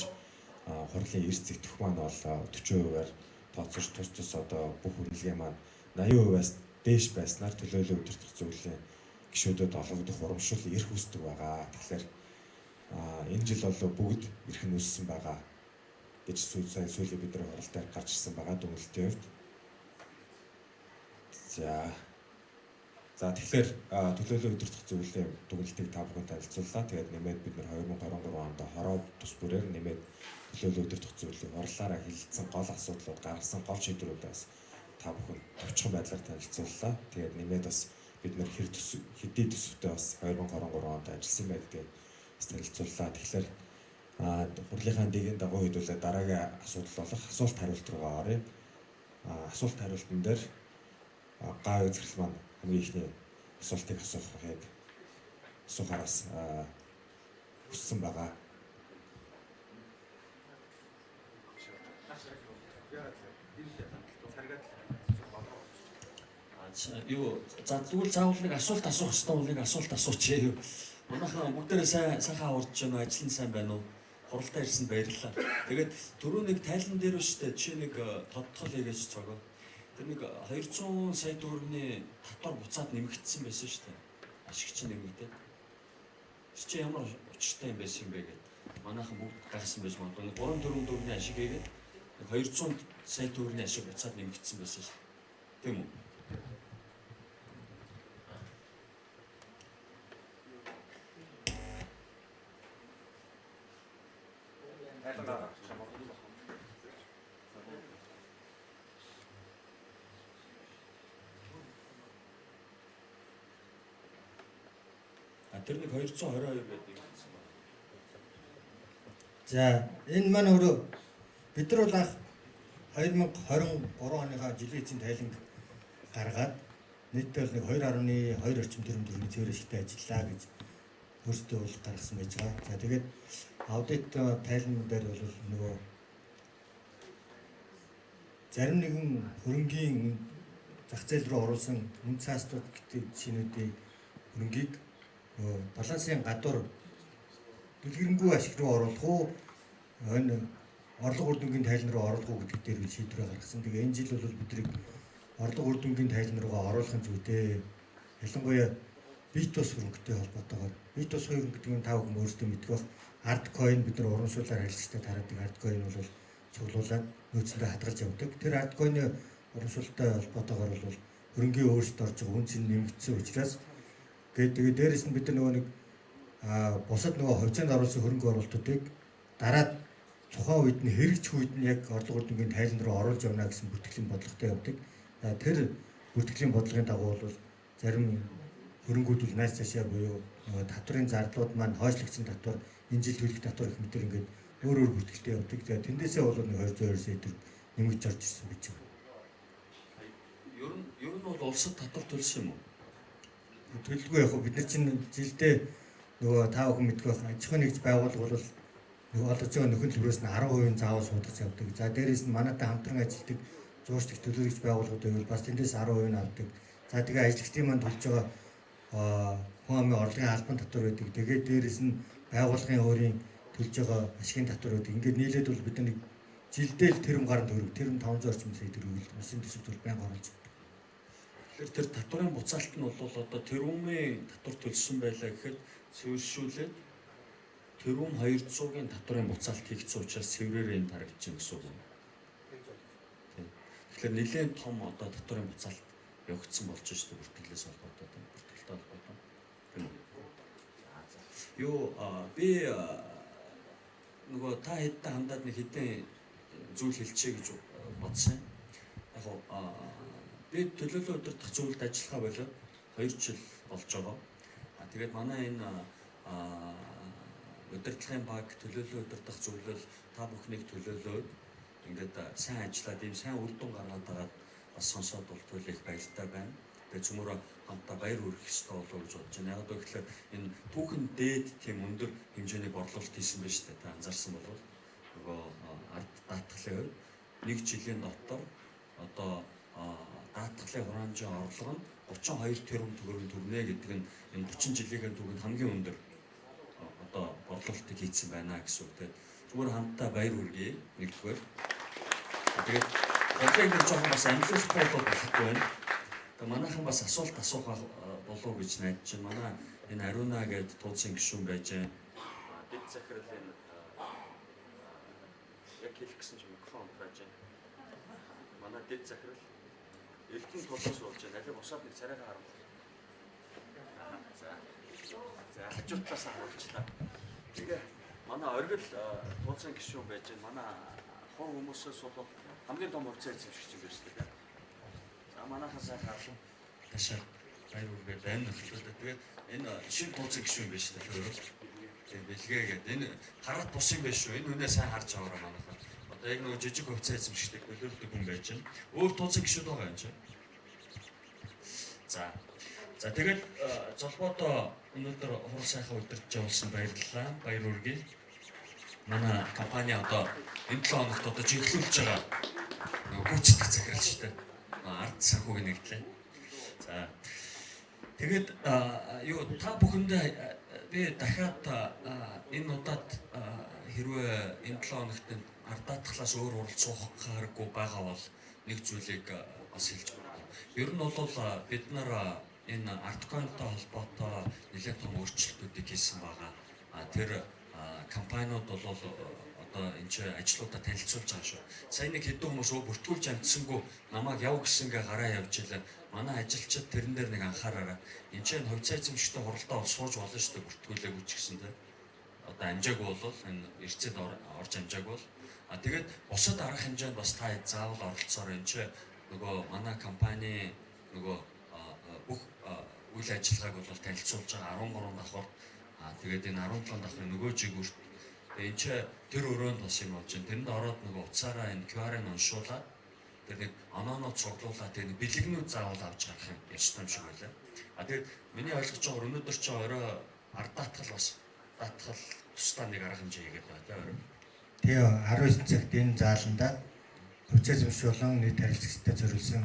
Speaker 5: хурлын эрс зэгтэх маань бол 40%-аар тооцож тус одоо бүх үнэлгээ маань 80%-аас дээш байснаар төлөөлөл удирдах зөвлөлийн гишүүдэд олгогдох урамшуул эрх үүсдэг байгаа. Тэгэхээр энэ жил бол бүгд эрх нь үүссэн байгаа гэж сүүлийн бидний хурал дээр гарч ирсэн байгаа дүгнэлтийн хувьд. За. За тэгэхээр төлөөлөл удирдах зөвлөлийн дүгнэлтийг та бүхэн танилцууллаа. Тэгээд нэмээд бид нэр 2023 онд хороо тус бүрээр нэмээд төлөөлөл удирдах зөвлөлийн орлолаараа хилцсэн гол асуудлууд гаргасан гол шийдвэрүүдээс та бүхэн товчхон байдлаар танилцууллаа. Тэгээд нэмээд бас бид нэр хэдий төсөвтэй бас 2023 онд ажилласан байдгийг танилцууллаа. Тэгэхээр хурлынхаа дэгийн дагуу хэдүүлээ дараагийн асуудал болох асуулт хариулт руугаа оръё. Асуулт хариултан дээр гав үзэсгэлэн маань хамгийн ихний асуултыг асуухараас хүссэн байгаа.
Speaker 6: Юу за тэгвэл заавал нэг асуулт асуух хэрэгтэй бол нэг асуулт асуучих юу. Манайхан бүгдээрээ сайхан аварч байна уу? Ажил нь сайн байна уу? Хуралдаа ирсэнд баярлалаа. Тэгээд түрүү нэг тайлан дээр шүү дээ. Чи нэг тодтол хийгээч цогоо. Тэр нэг 200 сая төгрөгийн татвар буцаад нэмэгдсэн байсан шүү дээ. Ашиг чинь нэмэгдээд. Тэр чи ямар учиртай юм байсан юм бэ гэдэг. Манайхан бүгд гайхсан байж магадгүй. 3-4 төгрөгийн ашиг хийгээд 200 сая төгрөгийн ашиг буцаад нэмэгдсэн байсан шүү. Тийм үү? Тэр нэг 222 гэдэг юм байна.
Speaker 2: За энэ маань өөрөө бид нар бол анх 2023 оныхаа жилийн эцсийн тайланг гаргаад нийтдээ нэг 2.2 орчим тэрбум төгрөгийн цэвэр ашигтай ажиллаа гэж өөрсдөө бол гаргасан байж байгаа. За тэгээд аудит тайлан дээр бол нөгөө зарим нэгэн хөрөнгийн зах зээл рүү оруулсан үн цаастууд шинүүдийн хөрөнгийг балансын гадуур дэлгэрэнгүй ашиг руу оруулах уу энэ орлого үр дүнгийн тайлан руу оруулах уу гэдэг дээр шийдвэр гаргасан. Тэгээ энэ жил бол бидний орлого үр дүнгийн тайлан руугаа оруулахын зүйтэй. Ялангуяа бит тус хөрөнгөтэй холбоотойгоор бит тус хөрөнгөдгийг тав хүн өөрсдөө мэддэг бах. Ардкоин бид нар урамшуулаар харилцагтай тараадаг ардкоин бол цуглуулад нөөцөндөө хадгалж явдаг. Тэр ардкоины урамшуулалттай холбоотойгоор бол хөрөнгийн өөрсдөд орж байгаа үнц нь нэмэгдсэн учраас тэгээд дээрэс нь бид нар нэг бусад хувьцаанд оруулсан хөрөнгө оруулалтуудыг дараад тухайн үед нь хэрэгжих үед нь яг орлого үр дүнгийн тайлан руу оруулж явна гэсэн бүртгэлийн бодлоготой явдаг. Тэр бүртгэлийн бодлогын дагуу бол зарим хөрөнгүүд бол найз цаашаа буюу татврын зардлууд маань хойшлогдсон татвар, энэ жил төлөх татвар гэх мэт ингээд өөр бүртгэлтэй явдаг. Тэгээд тэндээсээ бол 222 сая төгрөг нэмэгдэж орж ирсэн гэж байна.
Speaker 6: Ер нь бол улсад татвар төлсөн юм уу?
Speaker 2: Төлөвлөгөө яг бид нар чинь жилдээ нөгөө таа бүхэн мэдгүй байх аж ахуйн нэгж байгууллага бол нөгөө олж байгаа нөхөн төлбөрөөс нь 10% заавал суудаж явдаг. За дээрээс нь манайтай хамтран ажилладаг зуурчдах төлөөлөгч байгууллагууд байвал бас тэндээс 10% нь авдаг. За тэгээ ажлагчдын манд төлж байгаа хүн амын орлогын албан татвар байдаг. Тэгээд дээрээс нь байгууллагын өөрийн төлж байгаа ашигын татвар байдаг. Ингээд нийлээд бол бид нэг жилдээ л тэрэн гарan төгрөг, тэрэн 500 орчим сая төгрөг машин төсөвт бол байнга оруулж байна.
Speaker 6: Тэгэхээр тэр татварын буцаалт нь бол одоо тэрүүмийн татвар төлсөн байлаа гэхэд цэвэршүүлээд тэрүүм 200-гийн татварын буцаалт хийгдсэн учраас цэврээр энэ тарагдчихна гэсэн үг юм. Тэгэхээр нэлээд том одоо татварын буцаалт явагдсан болж шүү дээ бүртгэлээс холбоотой бүртгэлтэй холбоотой. Тийм үү? Юу би нөгөө та хэдэн хандаад нэг хэдэн зүйл хэлчихье гэж бодсон. Яг би төлөөлөл удирдах зөвлөлд ажиллахаа болоод 2 жил болж байгаа. Тэгээд манай энэ удирдлагын баг төлөөлөл удирдах зөвлөл та бүхнийг төлөөлөөд ингээд сайн ажиллаад ийм сайн үр дүн гаргаад байгаад бас сонсоод болтол их баяртай байна. Тэгээд цөмөрөө хамтаа баяр хүргэх ёстой болов уу гэж бодож байна. Яг гэвэл энэ түүхэн дээд тийм өндөр хэмжээний борлуулалт хийсэн байна шүү дээ. Та анзаарсан болов нөгөө ард даатгалын хувьд 1 жилийн дотор одоо даатгалын хураамжийн орлого нь 32 тэрбум төгрөг төрнө гэдэг нь энэ 30 жилийн түүхэнд хамгийн өндөр одоо борлуулалтыг хийсэн байна гэсэн үг. Тэгээд зүгээр хамтдаа баяр хүргэе нэгдүгээр. Тэгээд бодлыг нэг жоохон бас амжилт болоод болохгүй байна. Тэгээд манайхан бас асуулт асуух болов гэж найдаж байна. Манай энэ Ариуна гэдэг тууцын гишүүн байж байна. Дэд захирлын яг хэлэх гэсэн чинь микрофон тааж байна. Манай дэд захирал Эрдэнэ тулаас болж байна. Алиг босоод нэг царайгаа харах. За. За хажуутлаас харуулчлаа. Тэгээ манай оргил тууцсан гишүүн байж байна. Манай хор хүмүүсээс бол хамгийн том хувьцаа эзэмшигч юм байна шүү дээ. За манайхаас хаална. Ташаа баяр үргээ байна нөхөрлөө. Тэгээд энэ шинэ тууцсан гишүүн байж шүү дээ. Тэгээд бэлгээгээд энэ хараад бус юм биш шүү. Энэ үнэ сайн харж аваараа манайхаа. Одоо яг нөгөө жижиг хувьцаа эзэмшигтэй төлөвлөдөг хүн байж байна. Өөр тууцсан гишүүд байгаа юм чинь. За тэгээд золбоодоо өнөөдөр хурал сайхан удирдах явуулсан баярлалаа. Баяр үргээ. Манай компани одоо энэ 7 хоногт одоо жинхлүүлж байгаа гүйцэтгэх захирал шүү дээ. Ард санхүүгийн нэгдлээ. За тэгээд юу та бүхэндээ би дахиад энэ удаад хэрвээ энэ 7 хоногт ардаатглаас өөр уралд суухааргүй байгаа бол нэг зүйлийг бас хэлж байна. Ер нь бол бид нар энэ арткойнтой холбоотой нэлээд том өөрчлөлтүүдийг хийсэн байгаа. Тэр компаниуд бол одоо энэ ч ажлуудаа танилцуулж байгаа шүү. Сайн нэг хэдэн хүмүүс бүртгүүлж амжсангүй намайг яв гэсэнгээ гараа явж илээ. Манай ажилчид тэрэн дээр нэг анхаараарай. Энд чинь хувьцаа эзэмшигчтэй хуралдаа бол сууж болно шүү дээ бүртгүүлээгүй ч гэсэн тийм. Одоо амжаагүй бол энэ эрцэд орж амжаагүй бол тэгээд бусад арга хэмжээнд бас та заавал оролцоорой. Энд чинь нөгөө манай компани нөгөө бүх үйл ажиллагааг бол танилцуулж байгаа 13 давхар тэгээд энэ 17 давхрын нөгөө жигүүрт энэ ч тэр өрөөнд бас юм болж байна. Тэрэнд ороод нөгөө утсаараа энэ QR-ыг уншуулаад тэр нэг онооноо цуглуулаад тэр нэг бэлэгнүүд заавал авч гарах юм ёстой юм шиг байлаа. Тэгээд миний ойлгож байгаагаар өнөөдөр ч орой ардаатгал бас даатгал тусдаа нэг арга хэмжээ хийгээд байна тийм үү?
Speaker 2: Тэгээ 19 цагт энэ зааланда хувьцаа эзэмших болон нийт харилцагчтай зориулсан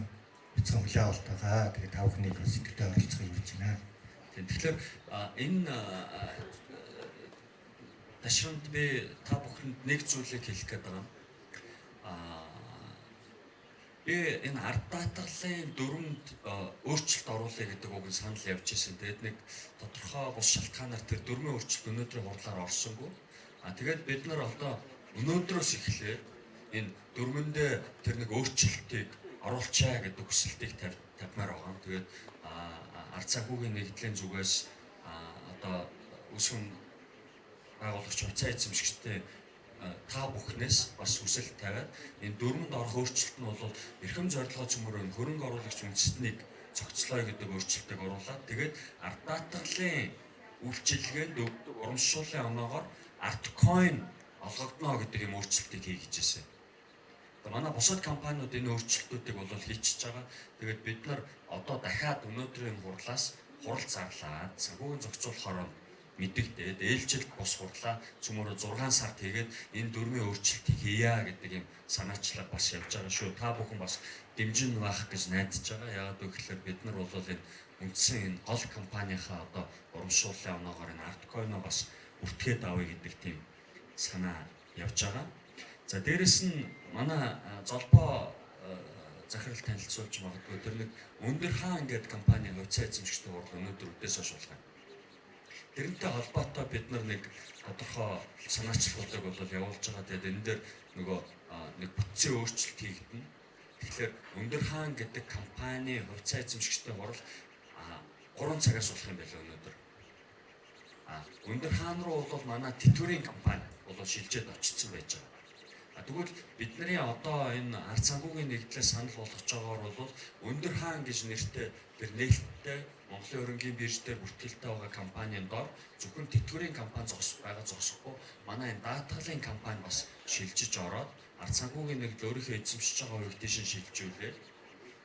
Speaker 2: бяцхан хүлээн авалт байгаа. Тэгээ тав хүнийг бас идэвхтэй оролцохыг хүсэж байна.
Speaker 6: Тэгэхээр энэ ташрамд би та бүхэнд нэг зүйлийг хэлэх гээд байгаа. Би энэ ард даатгалын дүрмэнд өөрчлөлт оруулъя гэдэг үг нь санал явж ирсэн. Тэгээд нэг тодорхой бус шалтгаанаар тэр дүрмийн өөрчлөлт өнөөдрийн хурлаар орсонгүй. Тэгээд бид нар одоо өнөөдрөөс эхлээд энэ дүрмэндээ тэр нэг өөрчлөлтийг оруулчаа гэдэг хүсэлтийг тавьмаар байгаа. Тэгээд ард санхүүгийн нэгдлийн зүгээс одоо үсгэн байгуулагч хувьцаа эзэмшигчтэй та бүхнээс бас хүсэлт тавиад энэ дүрмэнд орох өөрчлөлт нь бол эрхэм зорилгоо цөмөрөө хөрөнгө оруулагч үндэстнийг цогцлоо гэдэг өөрчлөлтийг оруулаад тэгээд ард даатгалын үйлчилгээнд өгдөг урамшууллын оноогоор арткойн олгогдно гэдэг юм өөрчлөлтийг хийгэж ирсэн. Манай бусад компаниуд энэ өөрчлөлтүүдийг бол хийчихэж байгаа. Тэгээд бид нар одоо дахиад өнөөдрийн хурлаас хурал зарлаад санхүүгийн зохицуулахаар мэдэгдээд ээлжил бус хурлаа цөмөрөө 6 сард хийгээд энэ дүрмийн өөрчлөлтийг хийя гэдэг юм санаачлаг бас явж байгаа шүү. Та бүхэн бас дэмжин байх гэж найдаж байгаа. Яагаад гэвэл бид нар бол энэ үндсэн энэ гол компанийнхаа одоо урамшууллын оноогоор энэ арткойно бас бүртгээд авъя гэдэг тийм санаа явж байгаа. За дээрэс нь манай золбоо захирал танилцуулж магадгүй тэр нэг өндөр хаан гэдэг компани хувьцаа эзэмшигчтэй хурал өнөөдөр үдээс хойш болох юм. Тэрнтэй холбоотой бид нар нэг тодорхой санаачлагуудыг бол явуулж байгаа. Тэгээд энэ дээр нөгөө нэг бүтцийн өөрчлөлт хийгдэнэ. Тэгэхээр өндөр хаан гэдэг компани хувьцаа эзэмшигчтэй хурал 3 цагаас болох юм байна өнөөдөр. Өндөр хаан руу бол манай тэтгэврийн компани бол шилжээд очсон байж байгаа. Тэгвэл бидний одоо энэ ард санхүүгийн нэгдлээс санал болгож байгаагаар бол өндөр хаан гэж нэртэй тэр нээлттэй Монголын хөрөнгийн бирж дээр бүртгэлтэй байгаа компанийн доор зөвхөн тэтгэврийн компани зогсохгүй манай энэ даатгалын компани бас шилжиж ороод ард санхүүгийн нэгдэл өөрийнхөө эзэмшиж байгаа үеийг тийш шилжүүлээ.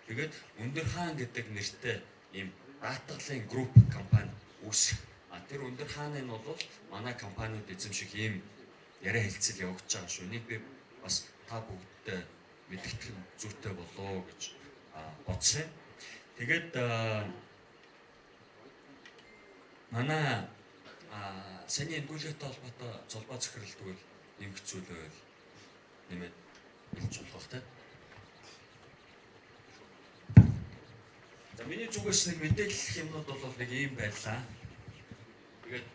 Speaker 6: Тэгээд өндөр хаан гэдэг нэртэй ийм даатгалын групп компани үүсэх. Тэр өндөр хааны нь бол манай компаниуд эзэмших ийм яриа хэлцэл явагдаж байгаа шүү. Энийг би бас та бүгдтэй мэдгэх зүйтэй болоо гэж бодсон. Тэгээд манай саний эмгүүлэгтэй холбоотой золбоо захирал тэгвэл нэмэх зүйл байвал нэмээд хэлж болох те. За миний зүгээс нэг мэдээлэл юмнууд бол нэг ийм байлаа. Тэгээд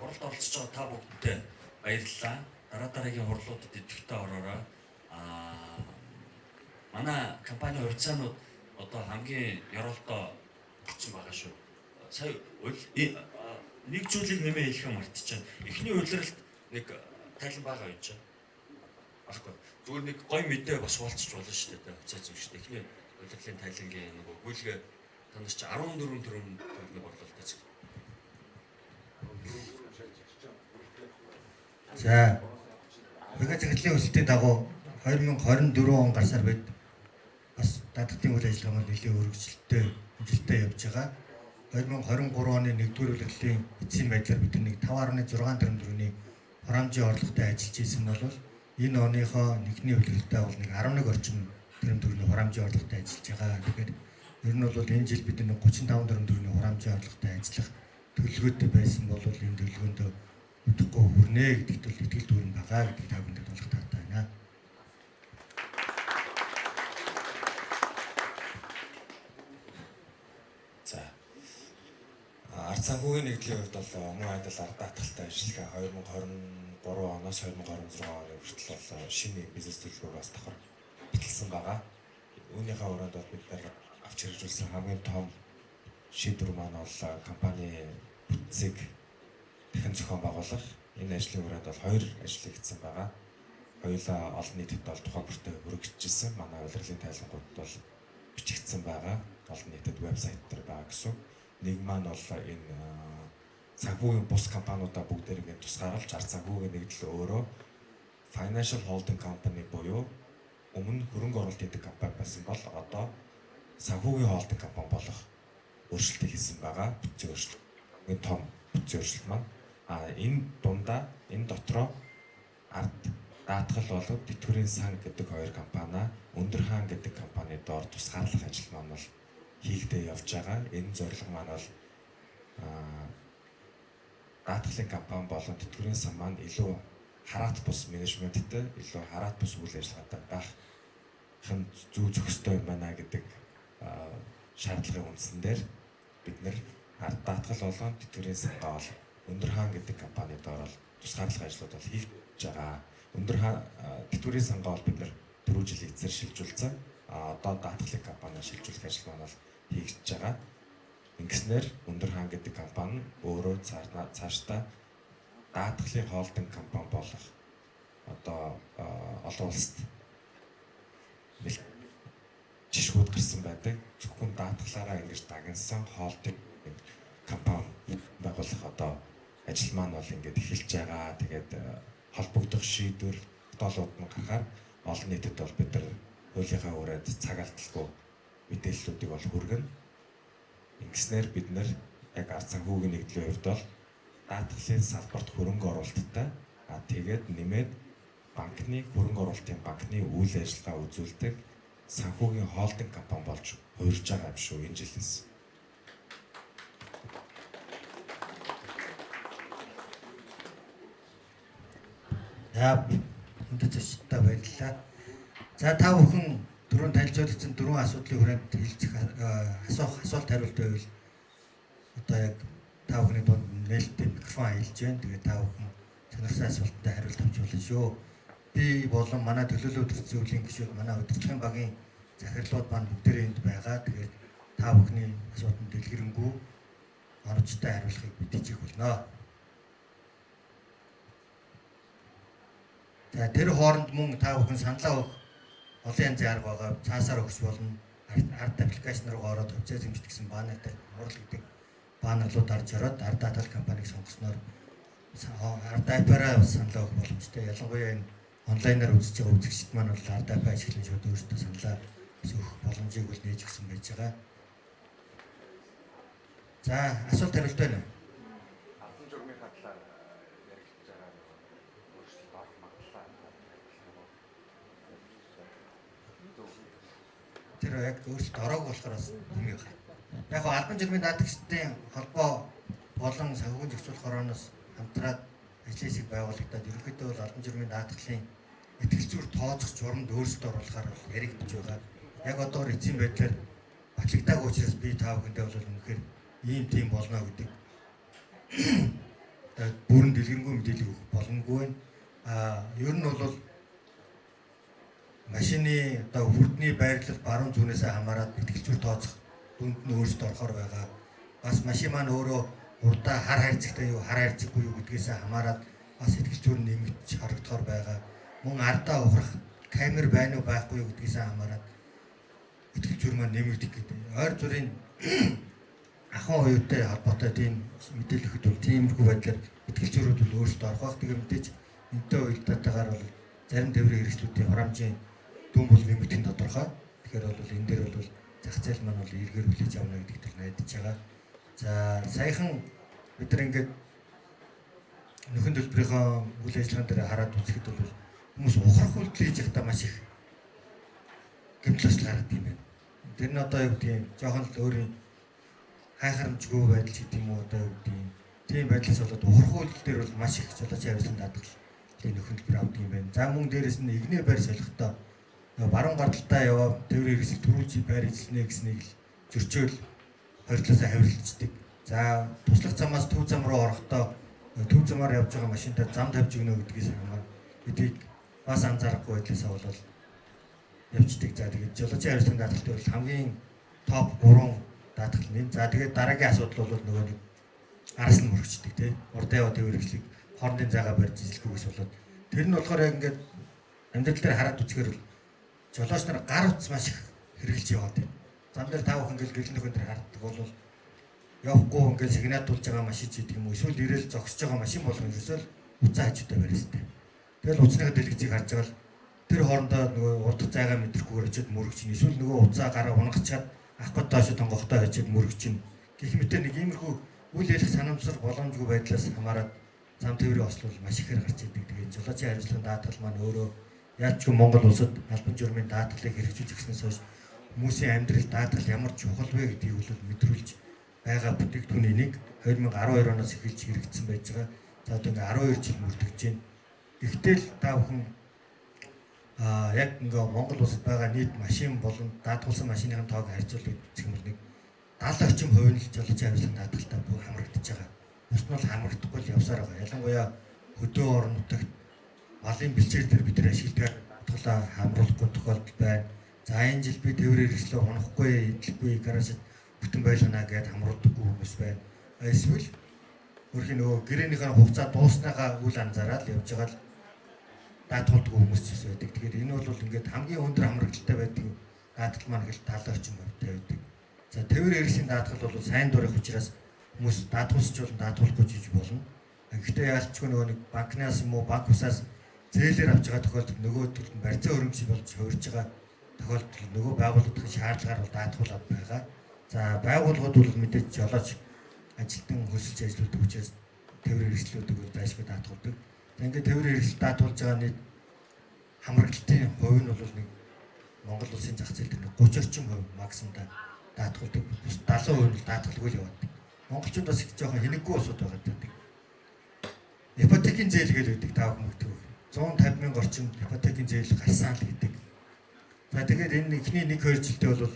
Speaker 6: хуралд оролцож байгаа та бүгдтэй баярлалаа. Дараагийн хурлуудад идэвхтэй ороорой. Манай компани хувьцаанууд одоо хамгийн ёроолтой болсон байгаа шүү. Сая нэг зүйлийг нэмээ хэлэх юм мартчихсан. Эхний улиралд нэг тайлан байгаа юм чинь. Баггүй. Зүгээр нэг гой мэдээ бас хуваалцчих болно шүү дээ. Хуцаа зүг шүү дээ. Эхний улирлын тайлангийн нөгөө гүйлгээ танаас чи 14 төгрөг борлуулалтаа цэг.
Speaker 2: За. Хөдөө захирлын өсөлтийн дагуу 2024 он гарсаар бид бас даатгын үйл ажиллагаа маань нэлээд өргөжлөлттэй хэмжээлтэй явж байгаа. 2023 оны 1-р улирлын эцсийн байдлаар бид нэг 5.6 тэрбум төгрөгийн хураамжийн орлоготой ажиллаж исэн нь бол энэ оныхоо нэгний улиралтай бол нэг 11 орчим тэрбум төгрөгийн хураамжийн орлоготой ажиллаж байгаа. Тэгэхээр ер нь бол энэ жил бид нэг 35 тэрбум төгрөгийн хураамжийн орлоготой ажиллах төлөвлөгөөтэй байсан бол энэ төлөвлөгөөнд удахгүй хүрнэ гэдэгт бол итгэл дүүрэн байгаа гэдгийг та бүхэнд болгох таатай байна.
Speaker 5: За. Ард санхүүгийн нэгдлийн хувьд бол мөн айдал ард даатгалтай ажиллагаа 2023 оноос 2026 оны хүртэл бол шинэ бизнес төлөвлөгөө бас давхар баталсан байгаа. Үүнийхээ өрөөнд бол бид нар авч хэрэгжүүлсэн хамгийн том шийдвэр маань бол компани бүтцийг дахин зохион байгуулах. Энэ ажлын хүрээнд бол 2 ажил хийгдсэн байгаа. Хоёулаа олон нийтэд бол тухайн бүртээ хүргэжсэн. Манай улирлын тайлангууд бол бичигдсэн байгаа. Олон нийтэд вебсайт дээр байгаа гэсэн. Нэг маань бол энэ санхүүгийн бус компаниудаа бүгдээр ингэ тусгааруулж ард санхүүгийн нэгдэл өөрөө Financial Holding Company буюу өмнө хөрөнгө оруулалт хийдэг компани байсан бол одоо санхүүгийн холдинг компани болох өөрчлөлт хийсэн байгаа. Бүтцийн өөрчлөлт. Энэ том бүтцийн өөрчлөлт маань энэ дундаа энэ дотроо ард даатгал болоод тэтгэврийн сан гэдэг 2 компани, өндөр хаан гэдэг компани доор тусгаарлах ажил маань бол хийгдээ явж байгаа. Энэ зорилго маань бол даатгалын компани болон тэтгэврийн сан маань илүү хараат бус менежменттэй, илүү хараат бус үйл ажиллагаатай байх зүй зохистой юм байна гэдэг шаардлагын үндсэн дээр бид нэр ард даатгал болон тэтгэврийн сангаа бол өндөр хаан гэдэг компани доор бол тусгаарлах ажлууд бол хийж байгаа. Өндөр хаан тэтгэврийн сангаа бол бид нар 4 жил эцсээр шилжүүлсэн. Одоо даатгалын компани шилжүүлэх ажил маань бол хийж байгаа. Ингэснээр өндөр хаан гэдэг компани өөрөө цаашдаа даатгалын холдинг компани болох одоо олон улсад жишгүүд гарсан байдаг. Зөвхөн даатгалаараа ингэж дагнсан холдинг компани байгуулах одоо ажил маань бол ингэж эхэлж байгаа. Тэгээд холбогдох шийдвэр тогтоолууд нь гарахаар олон нийтэд бол бид нар хуулийнхаа хүрээнд цаг алдалгүй мэдээллүүдийг бол хүргэнэ. Ингэснээр бид нар яг ард санхүүгийн нэгдлийн хувьд бол даатгалын салбарт хөрөнгө оруулалттай тэгээд нэмээд банкны хөрөнгө оруулалтын банкны үйл ажиллагаа үзүүлдэг санхүүгийн холдинг компани болж хувирж байгаа юм шүү энэ жилээс.
Speaker 2: За хүндэт зочдтой баярлалаа. За та бүхэн дөрөв танилцуулсан 4 асуудлын хүрээнд хэлцэх асуулт хариулт байвал одоо яг та бүхний дунд нээлттэй микрофон аялж байна. Тэгээд та бүхэн сонирхсан асуултанд хариулт авч болно шүү. Би болон манай төлөөлөл төрсөн үеийн гишүүд манай удирдлагын багийн захирлууд маань бүгдээрээ энд байгаа. Тэгээд та бүхний асуултанд дэлгэрэнгүй оновчтой хариулахыг мэдээж болно. За тэр хооронд мөн та бүхэн саналаа өгөх олон янзын арга байгаа. Цаасаар өгч болно. Ард аппликейшн руу ороод хувьцаа зэмжтгсэн баннер дээр урал гэдэг баннерлууд орж ороод ард даатгал компанийг сонгосноор ард аппараа саналаа өгөх боломжтой. Ялангуяа энэ онлайнаар үзэж байгаа үзэгчид маань бол ард аппаа ажиглан шууд өөрсдөө саналаа өгөх боломжийг бол нээж өгсөн байж байгаа. За асуулт хариулт байна уу?
Speaker 4: Албан журмынхаа талаар яригдж байгаа өөрчлөлт авах магадлал.
Speaker 2: Тэр яг өөрчлөлт ороогүй болохоор бас юм яах. Яг албан журмын даатгчдын холбоо болон санхүүгийн зохицуулах орооноос хамтраад ажлын хэсэг байгуулагдаад ерөнхийдөө бол албан журмын даатгалын итгэл зүйр тооцох журамд өөрсдөө оруулахаар яригдж байгаа. Яг одоо эцсийн байдлаар батлагдаагүй учраас би та бүхэндээ бол үнэхээр ийм тийм болно гэдэг бүрэн дэлгэрэнгүй мэдээлэл өгөх боломжгүй байна. Ер нь бол машины одоо хүрдний байрлал баруун зүүнээс хамаарат ихтгэл зүйр тооцох дүнд нь өөрчлөлт орохоор байгаа. Бас машин маань өөрөө урдаа хар хайрцагтай юу, хар хайрцаггүй юу гэдгээс хамаарат бас ихтгэл зүйр нэмэгдэж харагдахаар байгаа. Мөн ардаа ухрах камер байна уу байхгүй юу гэдгээс хамаарат ихтгэл зүйр маань нэмэгдэх гэдэг. Ойр зүрийн ахын оюутай холбоотой тийм мэдээлэл өгөхөд бол тиймэрхүү байдлаар ихтгэл зүйрүүд бол өөрчлөлт орох байх. Тэгээ мэдээж энэтэй уялдаатайгаар бол зарим тээврийн хэрэгслүүдийн хурамжийн дүн бол нэмэгдэх нь тодорхой. Тэгэхээр бол энэ дээр бол зах зээл маань бол эргээр хүлээж авна гэдэгт л найдаж байгаа. За саяхан бид нар ингээд нөхөн төлбөрийнхөө үйл ажиллагаан дээр хараад үзэхэд бол хүмүүс ухрах үйлдэл хийж байхдаа маш их гэмтэл бас гаргадаг юм байна. Тэр нь одоо юу гэдэг юм жоохон л өөрийн хайхарамжгүй байдал гэдэг юм уу одоо юу гэдэг юм. Тийм байдлаас болоод ухрах үйлдэл дээр бол маш их жолоочийн хариуцлага даатгал нөхөн төлбөр авдаг юм байна. За мөн дээрэс нь игнээ байр солихдоо баруун гардалтаа яваа тээврийн хэрэгсэл төрүүлж байр эзэлнэ гэснийг л зөрчөөл хоёр талаасаа хавирлцдаг. За туслах замаас төв зам руу орохдоо төв замаар явж байгаа машинтаа зам тавьж өгнө гэдгээс хамааран бидийг бас анзаарахгүй байдлаасаа болол явждаг. За тэгээд жолоочийн хариуцлагын даатгалт бол хамгийн топ 3 даатгал нь. За тэгээд дараагийн асуудал бол нөгөө нэг араас нь мөрөгчдөг тий. Урдаа яваа тээврийн хэрэгслийг хоорондын зайгаа барьж эзлэхгүйгээс болоод тэр нь болохоор яг ингээд амьдрал дээр хараад үзэхээр бол жолооч нар гар утас маш их хэрэгжилж яваад байна. Зам дээр таавах ингээд гэрэл нөхөн дээр харддаг бол явахгүй ингээд сигнатуулж байгаа машин ч гэдэг юм уу эсвэл ирээл зогсож байгаа машин болгон ерөөсөө уцаа хажуудаа барьжтэй. Тэгэл уцныхаа дэлгэцийг харж байгаа л тэр хоорондоо нөгөө урдах зайгаа мэдрэхгүйгээр очиод мөрөгч нь эсвэл нөгөө уцаа гараа унгачаад авахгүй доош тонгохтой очиод мөрөгч нь гэх мэт нэг иймэрхүү үйл явдлах санамсар боломжгүй байдлаас хамаарат зам тээврийн осол бол маш ихээр гарч идэг. Тэгээд жолоочийн хариуцлагын даатгал маань өөрөө яалчгүй Монгол улсад албан журмын даатгалыг хэрэгжүүлж гиснээс хойш хүмүүсийн амьдрал даатгал ямар чухал вэ гэдгийг бол мэдрүүлж байгаа бүтээгдэхүүний нэг 2012 оноос эхэлж хэрэгжсэн байж байгаа. За одоо ингээ 12 жил мөрдөгж байна. Гэхдээ л та бүхэн яг ингээ Монгол улсад байгаа нийт машин болон даатгуулсан машиныхын тоог харьцуулах үзэх юм бол нэг 70 орчим хувийн л жолоочийн хариуцлагын даатгалтай бүр хамрагдаж байгаа. Бус нь бол хамрагдахгүй л явсаар байгаа. Ялангуяа хөдөө орон нутагт малын бэлчээр дээр бид нар ашигладаг даатгалаа хамруулахгүй тохиолдол байна. За энэ жил би тээврийн хэрэгслээ унахгүй, идэлгүй гаражид бүтэн байлгана гэдээ хамруулдаггүй хүмүүс байна. Эсвэл өөрхийн нөгөө гэрээнийхээ хугацаа дуусныхаа үл анзаараад явж байгаа л даатгалдаг хүмүүс ч байдаг. Тэгэхээр энэ бол ингээд хамгийн өндөр хамрагдaltaй байдаг даатгал маань их 70 орчим хувьтай байдаг. За тээврийн хэрэгслийн даатгал бол сайн дурах учраас хүмүүс даатгуулсч болон даатгуулахгүй жиж болно. Гэхдээ яалтчгүй нөгөө нэг банкнаас юм уу банк усаас зээлээр авч байгаа тохиолдолд нөгөө төлөв барьцаа хөрөнгөч болж хувирж байгаа тохиолдолд нөгөө байгууллагын шаардлагаар бол даатгуулаад байгаа. За байгууллагууд бол мэдээж жолооч ажилтан хөсөлж ажилладаг учраас тээврийн хэрэгслүүдийг бол байшгүй даатгуулдаг. Ингээд тээврийн хэрэгсэл даатгуулж байгаа нийт хамрагдалтын хувь нь бол нэг Монгол улсын зах зээл дээр 30 орчим хувь максимумдаа даатгуулдаг. 70% нь даатгалгүй л яваад. Монголчууд бас их жоохон хэнэггүй усуд байгаа гэдэг. Ипотекийн зээл гэж үүдэг тав хүмүүдэг. 150 мянга орчим ипотекийн зээл гарсан л гэдэг. За тэгээд энэ ихний 1-2 жилдээ бол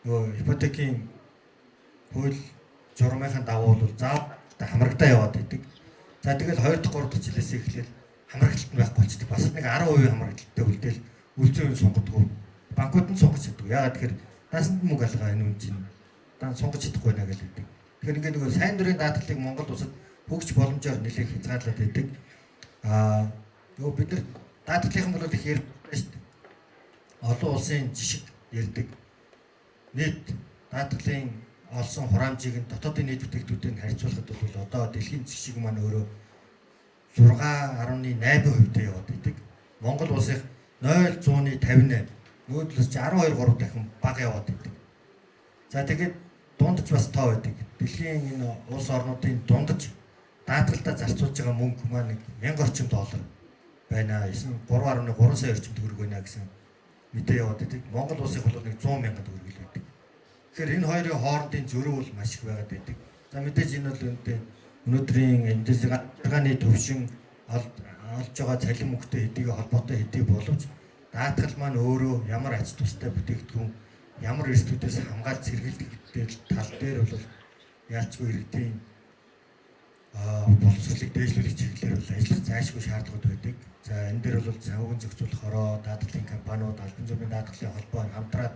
Speaker 2: нөгөө ипотекийн хууль журмынхаа давуу бол заавал хамрагдаа яваад байдаг. За тэгэл 2 дахь 3 дахь жилээс эхлээл хамрагдлалт нь байхгүй болчихдог. Бас нэг 10% хамрагдaltaй үлдээл үлзэн үн сунгадаггүй. Банкуд нь сунгаж чаддаг. Яагаад тэгэхээр даасанд мөнгө алгаа энэ үн чинь дан сунгаж чадахгүй байна гэж хэлдэг. Тэгэхээр ингээд нөгөө сайн дурын даатгалыг Монгол улсад хөгж боломжоор нэлээд хязгаарлаад байдаг. Нөгөө бид нар даатгалын бол их ярих шүү дээ. Олон улсын жишг ярьдаг. Нийт даатгалын олсон хураамжийг нь дотоодын нийт бүтээгдэхүүнтэй харьцуулахад бол одоо дэлхийн жишг маань өөрөө 6.8%-тэй яваад байдаг. Монгол улсынх 0.158 нөөдлөс 12-3 дахин бага яваад байдаг. За тэгээд дундаж бас тоо байдаг. Дэлхийн энэ улс орнуудын дундаж даатгалтаа зарцуулж байгаа мөнгө маань нэг 1000 орчим доллар байна. Эсвэл 3.3 сая орчим төгрөг байна гэсэн мэдээ яваад байдаг. Монгол улсынх бол нэг 100 мянган төгрөг л байдаг. Тэгэхээр энэ хоёрын хоорондын зөрүү бол маш их байгаад байдаг. За мэдээж энэ бол өнөөдрийн эндэлгааны төвшин олж байгаа цалин мөнгөтэй хэдийгээ холбоотой хэдий боловч даатгал маань өөрөө ямар ач тустай бүтээгдэхүүн ямар эрсдүүдээс хамгаалж сэргийлдэг тал дээр бол яалчгүй иргэдийн боловсролыг дээшлүүлэх чиглэлээр бол ажиллах зайлшгүй шаардлагууд байдаг. За энэ дээр бол санхүүгийн зохицуулах хороо, даатгалын компаниуд, албан зургийн даатгалын холбоо хамтраад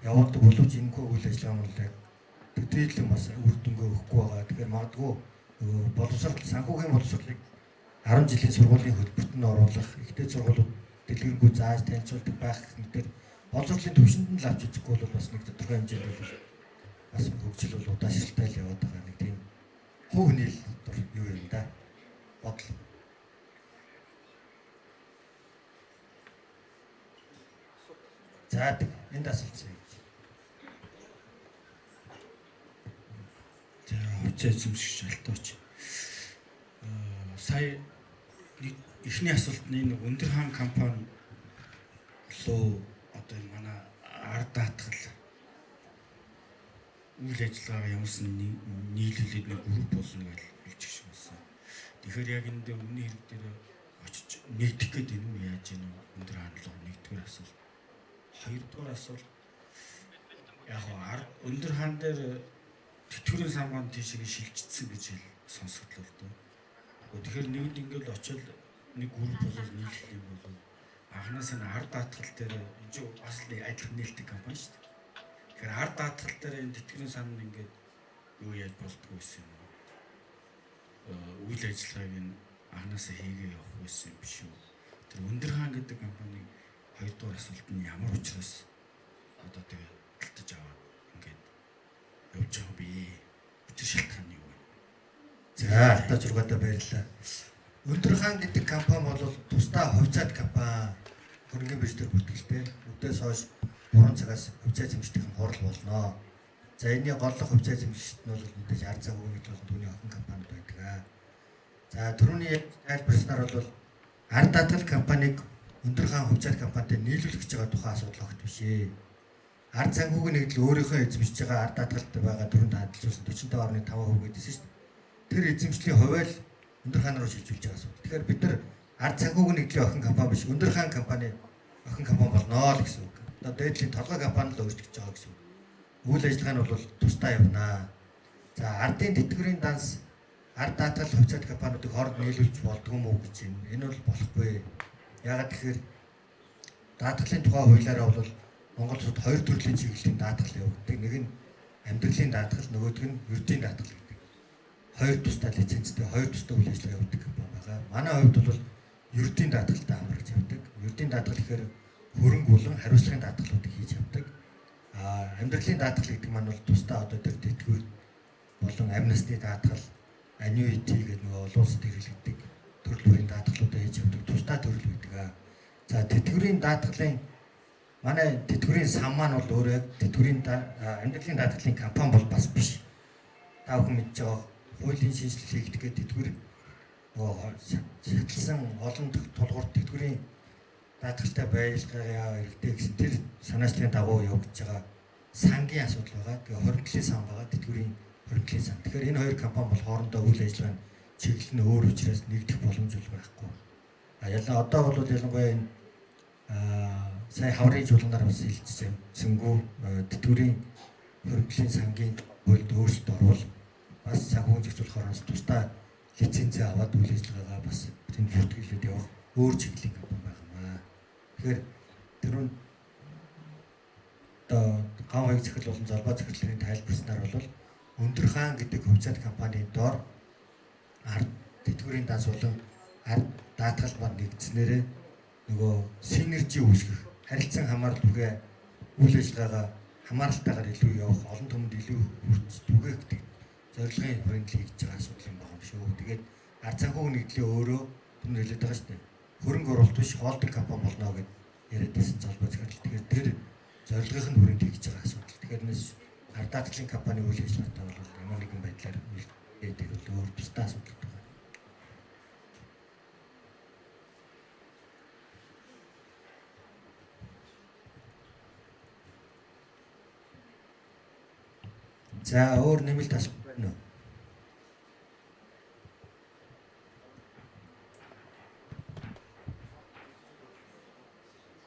Speaker 2: явуулдаг боловч энэхүү үйл ажиллагаа нь яг төдийлөн бас үр дүнгээ өгөхгүй байгаа. Тэгэхээр магадгүй боловсрол санхүүгийн боловсролыг 10 жилийн сургуулийн хөтөлбөрт нь оруулах, ихтэй сургуулиуд дэлгэрэнгүй зааж танилцуулдаг байх гэдэг боловсролын төвшөнд нь л авч үзэхгүй бол бас нэг тодорхой хэмжээнд бол бас хөгжил бол удаашралтай л яваад байгаа нэг тийм хувь нийл юу юм да бодол. За энд асуулт.
Speaker 7: За хүчээ эзэмших шалтгаалч. Сая нэг эхний асуултны энэ өндөр хаан компани лөө одоо энэ манай ард даатгал үйл ажиллагаа ямарсан нийлүүлээд нэг групп болно гэж хэлж шиг байсан. Тэгэхээр яг энэ өмнө хэрэг дээр очиж нэгдэх гээд энэ үү яаж ийм өндөр хаан лөө нэгдүгээр асуулт. Хоёрдугаар асуулт яг өндөр хаан дээр тэтгэврийн самбан тийшээ шилжчихсэн гэж сонсогдлоо л доо. Тэгэхээр нэгд ингээл очил нэг групп болол нийлэх юм бол анханаас нь ард даатгал дээр энэ чинь бас л адилхан нээлттэй компани шүү дээ. Тэгэхээр ард даатгал дээр энэ тэтгэврийн сан ингээд юу яаж болдгоо гэсэн юм. Үйл ажиллагааг нь анханасаа хийгээ явах байсан юм биш үү? Тэр өндөр хаан гэдэг компани хоёрдугаар асуулт нь ямар учраас одоо тэгээ талтаж аваад ингээд явж байгаа би. Өчир шалтгаан юу вэ?
Speaker 2: За та зургаатай баярлалаа. Өндөр хаан гэдэг компани бол тусдаа хувьцаат компани. Хөрөнгөний бирж дээр бүртгэлтэй. Өдөөс хойш 3 цагаас хувьцаа эзэмшдэг хурал болно. За энэний голлох хувьцаа эзэмшигчд нь бол мэдээж ард цагийн үед бол түүний охин компанид байдаг. За түрүүний тайлбарснаар бол ард даатгал компаниг өндөр хаан хувьцаат компанитай нийлүүлэх гэж байгаа тухайн асуудал огт биш ээ. Ард санхүүгийн нэгдэл өөрийнхөө эзэмшиж байгаа ард даатгалд байгаа дөрөв хадгалжуулсан 45.5% гэдсэн шүү дээ. Тэр эзэмшлийн хувиал өндөр хаан руу шилжүүлж байгаа асуудал. Тэгэхээр бид нар ард санхүүгийн нэгдлийн охин компани биш, өндөр хаан компани охин компани болноо л гэсэн үг. Одоо дээдлийн толгой компани л өөрчлөж байгаа гэсэн үг. Үйл ажиллагаа нь бол тусдаа явнаа. За ардын тэтгэврийн данс ард даатгал хувьцаат компаниудыг хооронд нийлүүлж болдгоо мүү гэж байна. Энэ бол болохгүй. Яагаад гэхээр даатгалын тухай хуулиараа бол Монгол улсад хоёр төрлийн чиглэлийн даатгал явагддаг. Нэг нь амьдралын даатгал, нөгөөх нь ердийн даатгал гэдэг. Хоёр тусдаа лицензтэй, хоёр тусдаа үйл ажиллагаа явуулдаг компани байгаа. Манай хувьд бол ердийн даатгалтай хамрагч явдаг. Ердийн даатгал гэхээр хөрөнгө болон хариуцлагын даатгалуудыг хийж явдаг. Амьдралын даатгал гэдэг маань бол тусдаа одоо тэр тэтгэвэр болон амнисти даатгал, annuity гэдэг нөгөө олон улсад хэрэглэгддэг төрөл бүрийн даатгалуудаа хийж явдаг. Тусдаа төрөл байдаг. За тэтгэврийн даатгалын манай тэтгэврийн сан маань бол өөрөө тэтгэврийн амьдралын даатгалын компани бол бас биш. Та бүхэн мэдж байгаа хуулийн шинжилгээ хийгдэх гэдэг тэтгэвэр нөгөө шатлсан олон тулгуурт тэтгэврийн даатгалтай байлгаа хэрэгтэй гэсэн тэр санаачлалын дагуу явагдаж байгаа сангийн асуудал байгаа. Тэгээ хоригдлын сан байгаа, тэтгэврийн хоригдлын сан. Тэгэхээр энэ хоёр компани бол хоорондоо үйл ажиллагааны чиглэл нь өөр учраас нэгдэх боломж байхгүй. Ялаа одоо бол ялангуяа энэ сая хаврын жуулганаар бас хэлчихсэнгүү тэтгэврийн хоригдлын сангийн хуульд өөрчлөлт орвол бас санхүүгийн зохицуулах ороос тусдаа лицензээ аваад үйл ажиллагаагаа бас тэнд бүртгэлээд явах өөр чиглэлийн компани байна. Тэгэхээр тэрүүн одоо гав хаяг захирал болон залбаа захирлын тайлбарснаар бол өндөр хаан гэдэг хувьцаат компанийн доор ард тэтгэврийн данс болон ард даатгал маань нэгдснээрээ нөгөө синержи үүсгэх, харилцан хамаарал бүгэ үйл ажиллагаагаа хамааралтайгаар илүү явах, олон түмэнд илүү хүртэх гэдэг зорилгын хүрээнд л хийж байгаа асуудал юм байна шүү. Тэгээд ард санхүүгийн нэгдлийн өөрөө түн хэлээд байгаа шүү дээ. Хөрөнгө оруулалт биш холдинг компани болно гэд яриад байсан залбаа захирал. Тэгэхээр тэр зорилгын хүрээнд хийж байгаа асуудал. Тэгэхээр нэс ард даатгалын компани үйл ажиллагаатай бол ямар нэгэн байдлаар үлдээдэг бол өөр тусдаа асуудал байна. За өөр нэмэлт асуулт байна уу?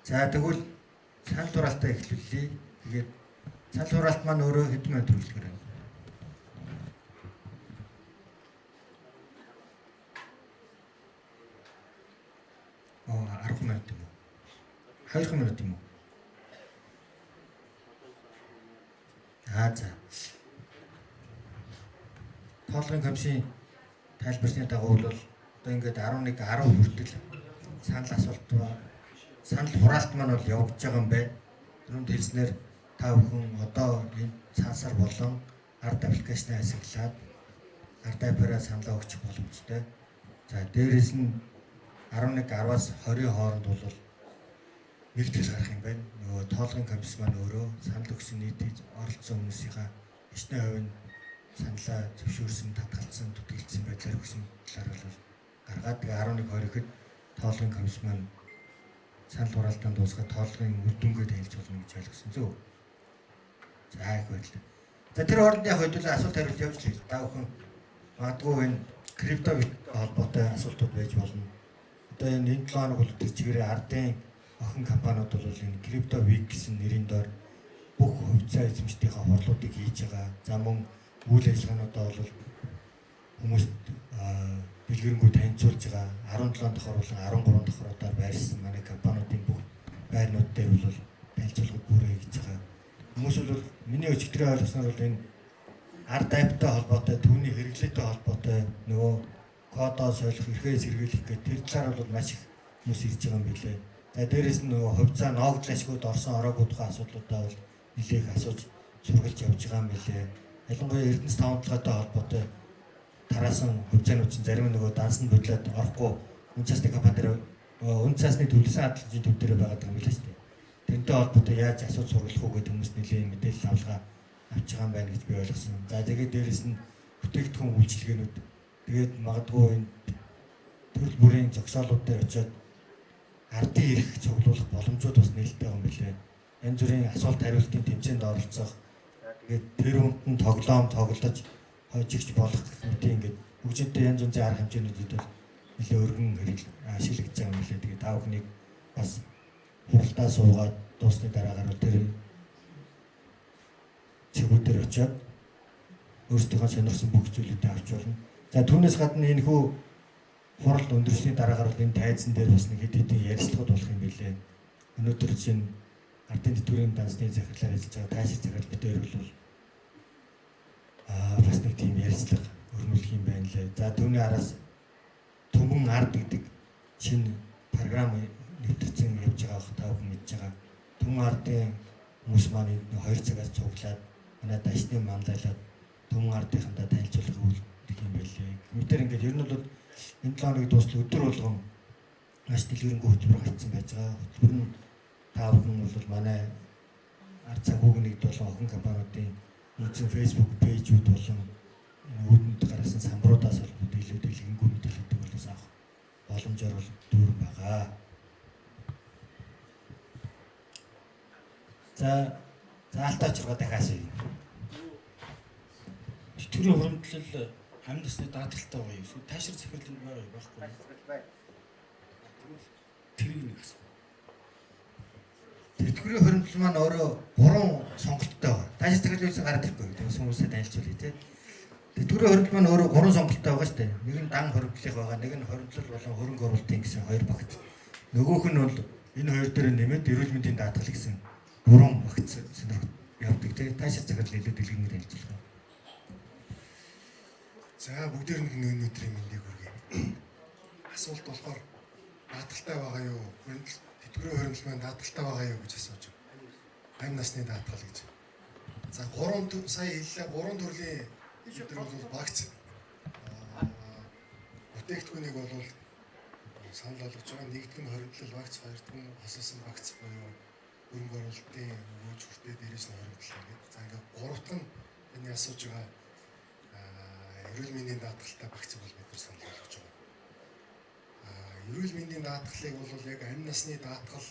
Speaker 2: За тэгвэл санал хураалтаа эхлүүлье. Тэгээд санал хураалт маань өөрөө хэдэн минут хүрэлцээр байна.
Speaker 7: 2 минут юм уу? За. Тоолгын комиссийн тайлбарсны дагуу бол одоо ингээд 11 10 хүртэл санал асуулт санал хураалт маань бол явагдаж байгаа юм байна. Түрүүнд хэлснээр та бүхэн одоо энэ цаасаар болон ард аппликейшн ашиглаад ард аппараа саналаа өгчих боломжтой. За дээрэс нь 11 10-аас 20 хооронд бол нэгтгэл гарах юм байна. Нөгөө тоолгын комисс маань өөрөө санал өгсөн нийтэд оролцсон хүмүүсийнхаа 90% нь саналаа зөвшөөрсөн, татгалзсан, төдөлдсөн байдлаар өгсөн талаар бол гаргаад тэгээ 11 20-д тоолгын комисс маань санал хураалтанд дуусгаад тоолгын үр дүнгээ танилж болно гэж ойлгосон зөв. За их баярлалаа. За тэр хооронд яг хэдүүлээ асуулт хариулт явуулж лээ. Та бүхэн магадгүй энэ крипто холбоотой асуултууд байж болно. Одоо энэ 7 хоног бол тэр чигээрээ ардын охин компаниуд бол энэ крипто вик гэсэн нэрийн доор бүх хувьцаа эзэмшдийнхаа хурлуудыг хийж байгаа. За мөн үйл ажиллагаануудаа бол хүмүүст дэлгэрэнгүй танилцуулж байгаа. 17 давхар болон 13 давхруудаар байрсан манай компаниудын бүх байрнууд дээр бол танилцуулгад бүрээ хийж байгаа. Хүмүүс бол миний өчигдрийн ойлгосноор бол энэ ард аптай холбоотой, түүний хэрэглээтэй холбоотой нөгөө кодоо солих, эрхээ сэргийлэх гэх тэр талаар бол маш их хүмүүс ирж байгаа юм билээ. За дээрэс нь нөгөө хувьцаа ноогдол ашигуд орсон ороогуудын асуудлуудаа бол нэлээх асууж сургалж явж байгаа юм билээ. Ялангуяа Эрдэнэс тавталгаатай холбоотой тараасан хувьцаанууд чинь зарим нь нөгөө дансанд бодлоод орохгүй үн цасны компани дээр үн цасны төлөвлөсөн хадгалагчийн төв дээр байгаа юм билээ шүү дээ. Тэрнтэй холбоотой яаж асууж сургалах уу гэдэг хүмүүс нэлээд мэдээлэл авалгаа авч байгаа юм байна гэж би ойлгосон. За тэгээд дээрэс нь бүтээгдэхүүн үйлчилгээнүүд тэгээд магадгүй энэ төрөл бүрийн зогсоолууд дээр очиод ардын эрх цуглуулах боломжууд бас нээлттэй байгаа юм билээ. Янз бүрийн асуулт хариултын тэмцээнд оролцох. Тэгээд тэр хүнд тоглоом тоглож хожигч болох гэдэг ингээд хөгжинтэй янз бүрийн арга хэмжээнүүдэд бол нэлээ өргөн ашиглагдаж байгаа юм билээ. Тэгээд та бүхнийг бас хуралдаа суугаад дуусны дараагаар тэр чигүүдээр очиод өөрсдийнхөө сонирхсан бүх зүйлүүдээ авч болно. За түүнээс гадна энэ хүү хурал өндөрсний дараагаар энэ тайзан дээр бас нэг хэд хэдэн ярилцлагууд болох юм билээ. Өнөөдөр чинь ардын тэтгэврийн дансны захирлаар ажиллаж байгаа таашир захирал битээр бол бас нэг тийм ярилцлага өрнүүлэх юм байна лээ. За түүний араас Төмөн ард гэдэг шинэ програм нэвтэрсэн явж байгааг та бүхэн мэдж байгаа. Төмөн ардын хүмүүс маань 2 цагаас цуглаад манай дашны мандалаад Төмөн ардынхандаа танилцуулах үйлдэх юм байлээ. Гэмтэр ингээд ер нь бол энэ 7 хоногийн дуустал өдөр болгон маш дэлгэрэнгүй хөтөлбөр гарцсан байж байгаа. Хөтөлбөр нь та бүхэн бол манай ард санхүүгийн нэгд болон охин компаниудын үнэн Facebook пэйжүүд болон үүдэнд гаргасан самбаруудаас бол илүү дэлгэрэнгүй мэдээлэлүүд болоос авах боломжоор бол дүүрэн байгаа. За алтаачргаа дахиад юм. Тэтгэврийн хуримтлал амь насны даатгалтай байгаа юм. Таашир захирлын байгаа байхгүй. Тэрийг нэг асуу. Тэтгэврийн хуримтлал маань өөрөө 3 сонголттой байна. Таашир захирлын гараад ирэхгүй. Тэгээд хүмүүсээ танилцуулъя тий. Тэтгэврийн хуримтлал маань өөрөө 3 сонголттой байгаа шүү дээ. Нэг нь дан хуримтлалын байгаа, нэг нь хуримтлал болон хөрөнгө оруулалтын гэсэн 2 багц. Нөгөөх нь бол энэ хоёр дээр нэмээд эрүүл мэндийн даатгал гэсэн 3 багц сонирхол явдаг тий. Таашир захирал илүү дэлгэрэнгүй танилцуулах.
Speaker 8: За бүгдээр нэг өнөөдрийн мэндийг хүргэе. Асуулт болохоор даатгалтай байгаа юу? Тэтгэврийн хуримтлал маань даатгалтай байгаа юу гэж асууж байна. Амь насны даатгал гэж. За 3 сая хэллээ 3 төрлийн эдгээр бол багц. Бүтээгдэхүүнийг бол санал болгож байгаа. Нэгдүгээр нь хуримтлал багц, хоёрдугаар нь хосоосон багц буюу хөрөнгө оруулалтын өөж хүртээ дээрээс нь хуримтлал гэдэг. За ингээд гуравт нь энэ асууж байгаа эрүүл мэндийн даатгалтай багцыг бол бид нар санал болгож байгаа. Эрүүл мэндийн даатгалыг бол яг амь насны даатгал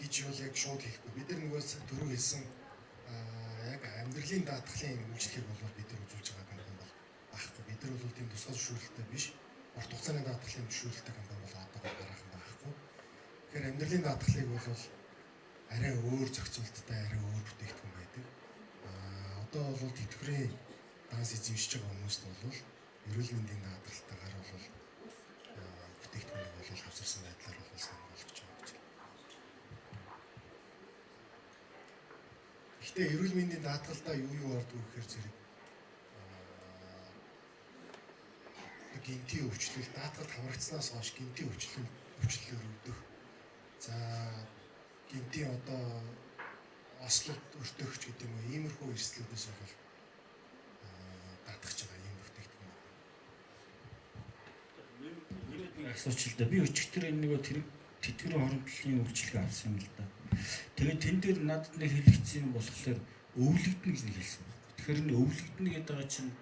Speaker 8: гэж бол яг шууд хэлэхгүй. Бид нар нөгөөс түрүү хэлсэн яг амьдралын даатгалын үйлчлэгийг бол бид нар үзүүлж байгаа юм бол багхгүй. Бид нар бол тийм тусгай зөвшөөрлөлтөй биш. Урт хугацааны даатгалын зөвшөөрлөлтөй компани бол одоо гаргах байхгүй. Тэгэхээр амьдралын даатгалыг бол арай өөр зохицуулттай, арай өөр бүтээгдэхүүн байдаг. Одоо бол тэтгэврийн данс эзэмшиж байгаа хүмүүст бол эрүүл мэндийн даатгалтайгаар бол бүтээгдэхүүнийг бол хавсарсан байдлаар бол санал болгож байгаа гэж байна. Гэхдээ эрүүл мэндийн даатгалдаа юу ордог вэ гэхээр зэрэг гинтийн өвчлөл, даатгалд хамрагдсанаас хойш гинтийн өвчлөлөөр өвдөх. За гинтийн одоо ослолт өртөгч гэдэг юм уу, иймэрхүү эрсдлүүдээс бол даатгах байгаа юм бүтээгдэхүүн.
Speaker 7: Нэг асууч л да. Би өчигдөр энэ нөгөө тэр тэтгэврийн хоримтлалын үйлчлэгээ авсан юм л да. Тэгээд тэн дээр надад нэг хэлэгдсэн юм болохоор өвлөгдөн гэж нэг хэлсэн байна. Тэгэхээр энэ өвлөгдөн гэдэг байгаа чинь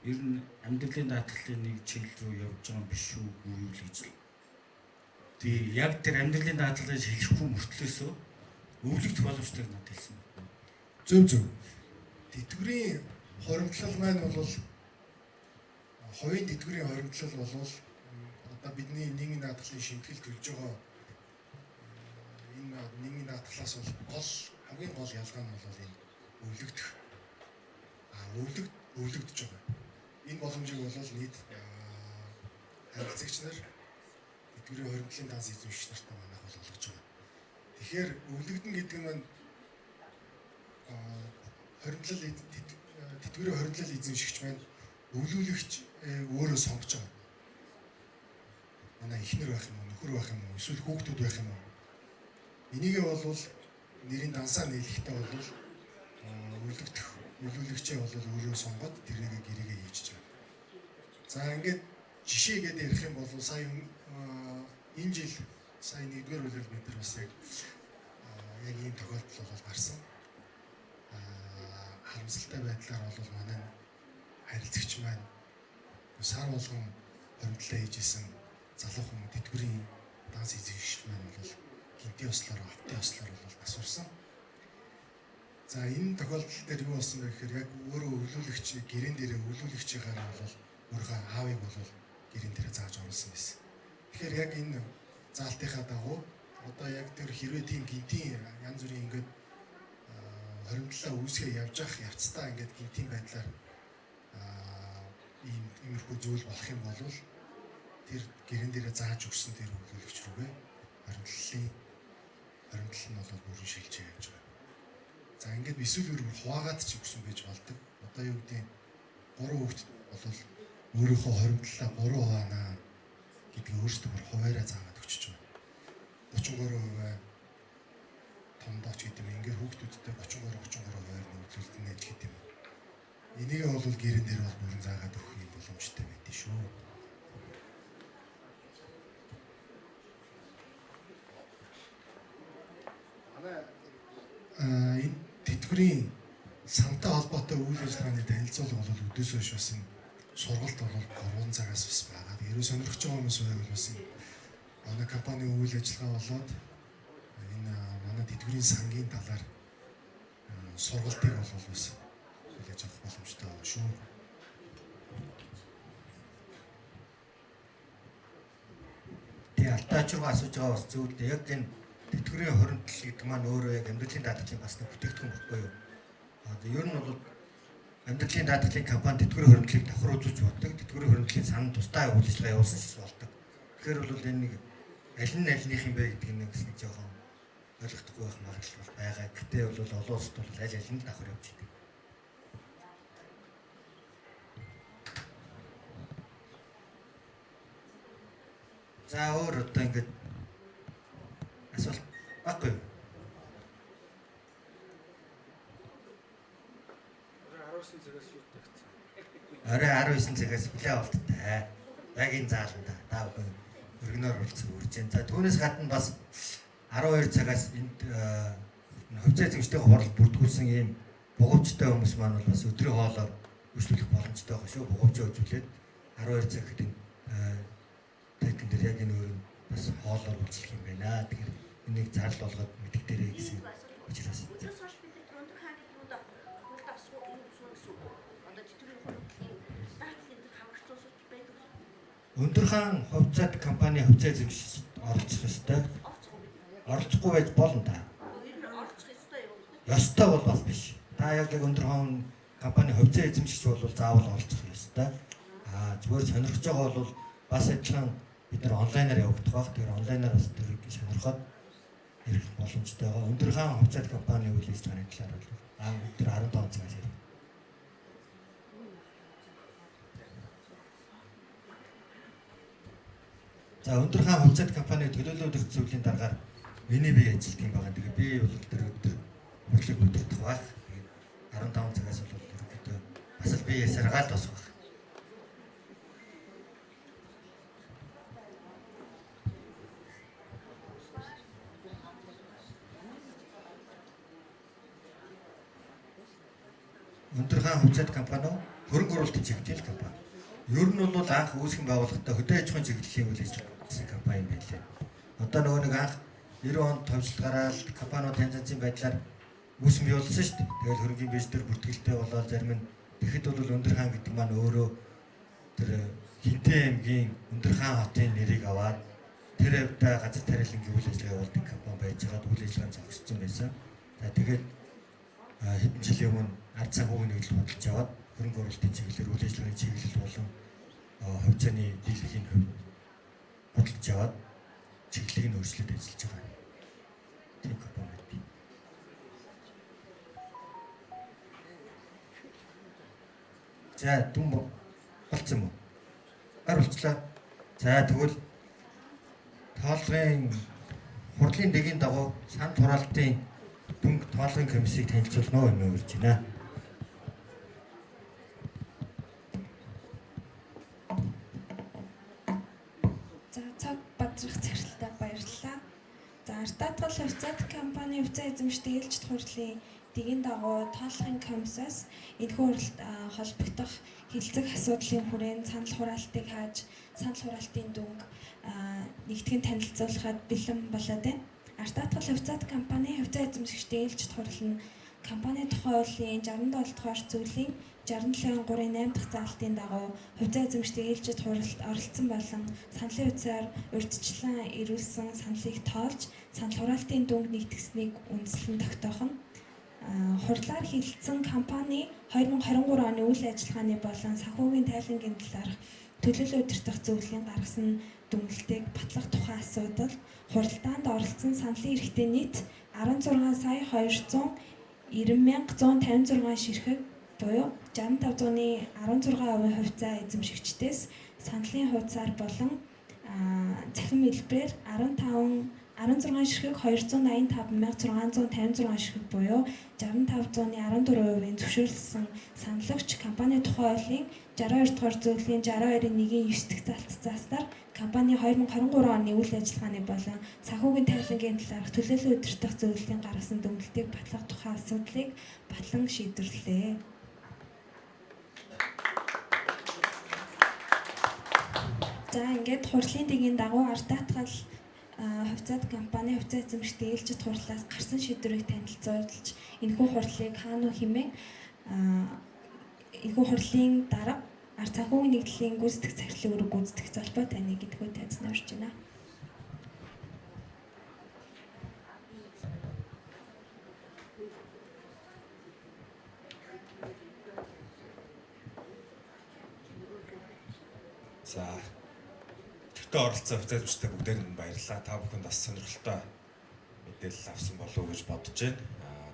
Speaker 7: ер нь амьдралын даатгалын нэг чиглэл рүү явж байгаа юм биш үү юу л гэж. Тэгээ яг тэр амьдралын даатгалыг хэлэхгүй мөртлөөсөө өвлөгдөх боломжтойг надад хэлсэн.
Speaker 8: Зөв. Тэтгэврийн хоримтлал маань бол хувийн тэтгэврийн хоримтлал бол одоо бидний нийгмийн даатгалын шимтгэл төлж байгаа энэ нийгмийн даатгалаас бол хамгийн гол ялгаа нь бол энэ өвлөгдөх. Өвлөгдөж байгаа. Энэ боломжийг бол нийт харилцагч нар тэтгэврийн хоримтлалын данс эзэмшигч нартай манайх бол олгож байгаа. Тэгэхээр өвлөгдөн гэдэг нь тэтгэврийн хоримтлал эзэмшигч маань өвлүүлэгч өөрөө сонгож байгаа. Манай эхнэр байх юм уу, нөхөр байх юм уу, эсвэл хүүхдүүд байх юм уу. Энийгээ бол нэрийн дансаа нийлэхдээ бол өвлүүлэгчээ бол өөрөө сонгоод тэрнийг гэрээгээ хийж байгаа. За ингээд жишээгээд ярих юм бол сая энэ жил сая 1-р үйлрэл бид нар бас яг ийм тохиолдол бол гарсан. Харамсалтай байдлаар бол манай харилцагч маань сар болгон хоримтлаа хийж исэн залуухан тэтгэврийн данс эзэмшигч маань бол гинтийн ослоор, автын ослоор бол насурсан. За энэ тохиолдол дээр юу болсон бэ гэхээр яг өөрөө өвлүүлэгч гэрэн дээрээ өвлүүлэгчийн бол өөрөө аавыг бол гэрэн дээрээ зааж оруулсан байсан. Тэгэхээр яг энэ заалтынхаа дагуу одоо яг тэр хэрвээ тийм гинтийн янз бүрийн ингээд хоримтлаа үүсгээ явж явах явцдаа ингээд гинтийн байдлаар иймэрхүү зүйл болох юм бол тэр гэрэн дээрээ зааж өгсөн тэр өвлүүлэгч рүүгээ хоримтлал нь бол бүрэн шилжиж явж байгаа. За ингээд эсвэл хуваагаад ч өгсөн байж болдог. Одоо юу гэдэг нь 3 хүүхэд бол өөрийнхөө хоримтлалаа 3 хуваанаа гэдгийг өөрсдөө бүр хуваараа заагаад өгчөж байгаа. 33% томдооч гэдэг юм. Ингээд хүүхдүүдтэй 33% нөлөөлөлт нээж гэдэг юм. Энийгээ бол гэрэн дээр бол бүрэн заагаад өгөх юм боломжтой байдгийг шүү. Энэ тэтгэврийн сантай холбоотой үйл ажиллагааны танилцуулга бол өдөөс хойш бас энэ сургалт бол 3 цагаас бас байгаа. Ерөө сонирхож байгаа хүмүүс байвал бас манай компанийн үйл ажиллагаа болоод энэ манай тэтгэврийн сангийн талаар сургалтыг бол бас хүлээж авах боломжтой байна шүү. Тэгээ алдаачруу асууж байгаа бас зөв дээ. Яг энэ тэтгэврийн хоримтлал гэдэг маань өөрөө яг амьдралын даатгалын бас нэг бүтээгдэхүүн баггүй юу? Одоо ер нь бол амьдралын даатгалын компани тэтгэврийн хоримтлалыг давхар үзүүлж боддог. Тэтгэврийн хоримтлалын сан тусдаа үйл ажиллагаа явуулсан шээс болдог. Тэгэхээр бол энэ нэг аль нь альнийх юм бэ гэдэг нэг нэг жоохон ойлгохгүй байх магадлал байгаа. Гэтэ бол олон улсад бол аль аль нь давхар явж идэг. За өөр одоо ингээд асуулт баггүй. Орой 19 цагаас хүлээ авалттай. Яг энэ зааланда та бүхэн өргөнөөр уулзах үрж байна. За түүнээс гадна бас 12 цагаас энд хувьцаа эзэмшдэг хурал бүрдүүлсэн ийм бугуйчтай хүмүүс маань бол бас өдрийн хоолоор үйлчлүүлэх боломжтой байгаа шүү. Бугуйчаа үзүүлээд 12 цаг гэдэг тэтгэн дээр яг энэ өөр бас хоолоор үйлчлэх юм байна. Тэгэхээр энийг зарлал болгоод мэдгдэрэй гэсэн учраас. Өндөр хаан хувьцаат компани хувьцаа эзэмшигчд оролцох ёстой. Оролцохгүй байж болно та. Ёстой бол бас биш. Та яг өндөр хаан компани хувьцаа эзэмшигч бол заавал оролцох ёстой. Зүгээр сонирхож байгаа бол бас адилхан бид нар онлайнаар явагдах баг. Тэгэхээр онлайнаар бас тэрийг сонирхоод эрхлэх боломжтой байгаа. Өндөр хаан хувьцаат компани үйл ажиллагааны талаар бол өдөр 15 цагаас ярив. За өндөр хаан хувьцаат компани төлөөлөл өдөрт зөвлөлийн дараагаар миний бие ажилтг юм байгаа. Тэгээ би бол тэр өдөр хурлыг өдөртөх баг. 15 цагаас бол ерөнхийдөө бас л бие саргаал босох баг. Өндөр хаан хувьцаат компани хөрөнгө оруулалтын чиглэлийн компани. Ер нь бол анх үүсгэн байгууллагатай хөдөө аж ахуйн чиглэлийн үйл ажиллагаа компани юм байлээ. Одоо нөгөө нэг анх 90 онд томчлол гараад компаниуд янз янзын байдлаар үүсгэн бий болсон шүү дээ. Тэгэл хөрөнгөний бирж дээр бүртгэлтэй болоод зарим нь тэгэхэд бол өндөр хаан гэдэг маань өөрөө тэр Хинтээ аймгийн өндөр хаан хотын нэрийг аваад тэр хэвдээ газар тариалангийн үйл ажиллагаа явуулдаг компани байж байгаад үйл ажиллагаа зогссон байсан. За тэгээд хэдэн жилийн өмнө ард санхүүгийн нийтлэл бодлож яваад хөрөнгө оруулалтын чиглэлээр үйл ажиллагааны чиглэл болон хувьцааны дийлэнхийн хувьд бодлож яваад чиглэлийг нь өөрчлөлт ажиллаж байгаа. Тийм компани бий. За дүн болцсон юм уу? Болцлоо. За тэгвэл тоолгын хурлын дэгийн дагуу сан тураалтын дүнг тоолгын комиссийг танилцуулна уу юм урьж байна.
Speaker 1: За цаг бадрах царилтаа баярлалаа. За артаатгал хувьцаат компани хувьцаа эзэмшдэг ээлжид хурлын дэгийн дагуу тоолгын комиссаас энэхүү хурлд холбогдох хилцэг асуудлын хүрээнд санал хураалтыг хааж санал хураалтын дүнг нэгтгэн танилцуулахад бэлэн болоод байна. Артаатгал хувьцаат компани хувьцаа эзэмшигчдийн ээлжид хурал нь компани тухай хуулийн 67 дугаар зүйлийн 67.3-8 дахь заалтын дагуу хувьцаа эзэмшигчдийн ээлжид хуралд оролцсон болон саналын үзээр урьдчилан ирүүлсэн саналыг тоолж санал хураалтын дүнг нэгтгэснийг үндэслэн тогтоох нь хурлаар хилцсэн компани 2023 оны үйл ажиллагааны болон санхүүгийн тайлангийн талаарх төлөөлөл удирдах зөвлөлийн гаргасан дүгнэлтийг батлах тухай асуудал хуралдаанд оролцсон саналын эрхтээ нийт 16,290,156 ширхэг буюу 65.16% хувьцаа эзэмшигчдээс саналын хуудасаар болон цахим хэлбэрээр 16 ширхэг 285,656 ширхэг буюу 65.14%-ийн зөвшөөрлсөн саналагч компани тухай хуулийн 62 дугаар зөвлөлийн 62.1-ийн 9 дахь залцсаар компани 2023 оны үйл ажиллагааны болон санхүүгийн тайлангийн талаарх төлөөлөл удирдах зөвлөлийн гаргасан дүгнэлтийг батлах тухай асуудлыг батлан шийдвэрлэлээ. За ингээд хурлын дэгийн дагуу артаатгал хувьцаат компани хувьцаа эзэмшигчдийн ээлжид хурлаас гарсан шийдвэрийг танилцуулж энэхүү хурлыг хаана хэмээн энэхүү хурлын дарга ард санхүүгийн нэгдлийн гүйцэтгэх захирлын үүрэг гүйцэтгэх залбаа таны гэдгүү тайзнаа урьж байна.
Speaker 5: За идэвхтэй оролцсон хувьцаа эзэмшигчдээ бүгдээр нь баярлалаа. Та бүхэнд бас сонирхолтой мэдээлэл авсан болов уу гэж бодож байна.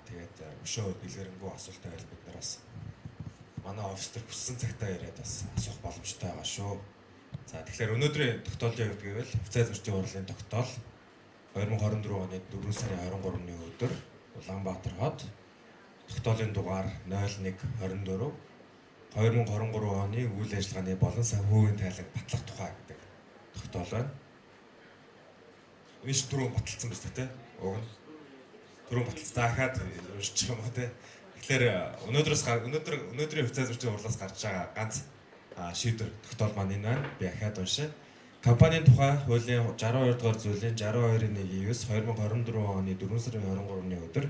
Speaker 5: Тэгээд өшөө дэлгэрэнгүй асуултаа байл бид нар бас манай офис төр хүссэн цагтаа яриад бас асуух боломжтой байгаа шүү. За тэгэхээр өнөөдрийн тогтоолын хувьд гэвэл хувьцаа эзэмшигчдийн хурлын тогтоол 2024 оны 4 сарын 23-ны өдөр Улаанбаатар хот тогтоолын дугаар 0124 2023 оны үйл ажиллагааны болон санхүүгийн тайланг батлах тухай гэдэг тогтоол байна. Энд түрүү баталсан биз дээ, уг нь. Түрүү баталсан. Дахиад уншчих юм уу те. Тэгэхээр өнөөдрийн хувьцаа эзэмшигчдийн хурлаас гарч байгаа ганц шийдвэр тогтоол маань энэ байна. Би дахиад уншия. Компанийн тухай хуулийн 62 дугаар зүйлийн 62.1-9 2024 оны 4 сарын 23-ны өдөр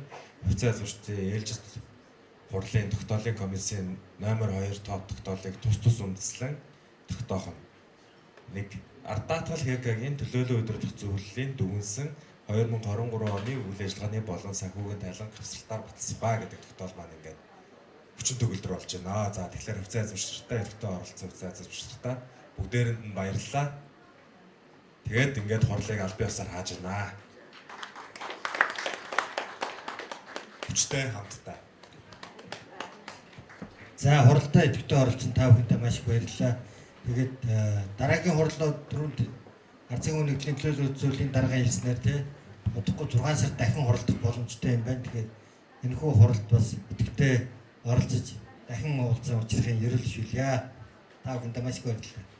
Speaker 5: хувьцаа эзэмшигчдийн ээлжид хурлын тогтоолын комиссийн номер 2 тоо тогтоолыг тус үндэслэн тогтоох нь. 1. Артаатгал ХК-гийн төлөөлөл удирдах зөвлөлийн дүгнсэн 2023 оны үйл ажиллагааны болон санхүүгийн тайланг хавсралтаар баталсгаа гэдэг тогтоол маань ингээд хүчин төгөлдөр болж байна. За тэгэхээр хувьцаа эзэмшигчдээ идэвхтэй оролцсон хувьцаа эзэмшигчдээ бүгдээрэнд нь баярлалаа. Тэгээд ингээд хурлыг аль бие усаар хааж байна. хүчтэй хамтдаа.
Speaker 2: За хуралдаа идэвхтэй оролцсон та бүхэндээ маш их баярлалаа. Тэгээд дараагийн хурлууд түрүүнд арцын үнэгдлийн төлөөлөл үзүүллийн дараагийн хэлснээр тий удахгүй 6 сар дахин хуралдах боломжтой юм байна. Тэгээд энэхүү хуралд бас идэвхтэй оролцож дахин уулзсан учрын ерөөл шүлье. Та бүхэндээ маш их баярлалаа.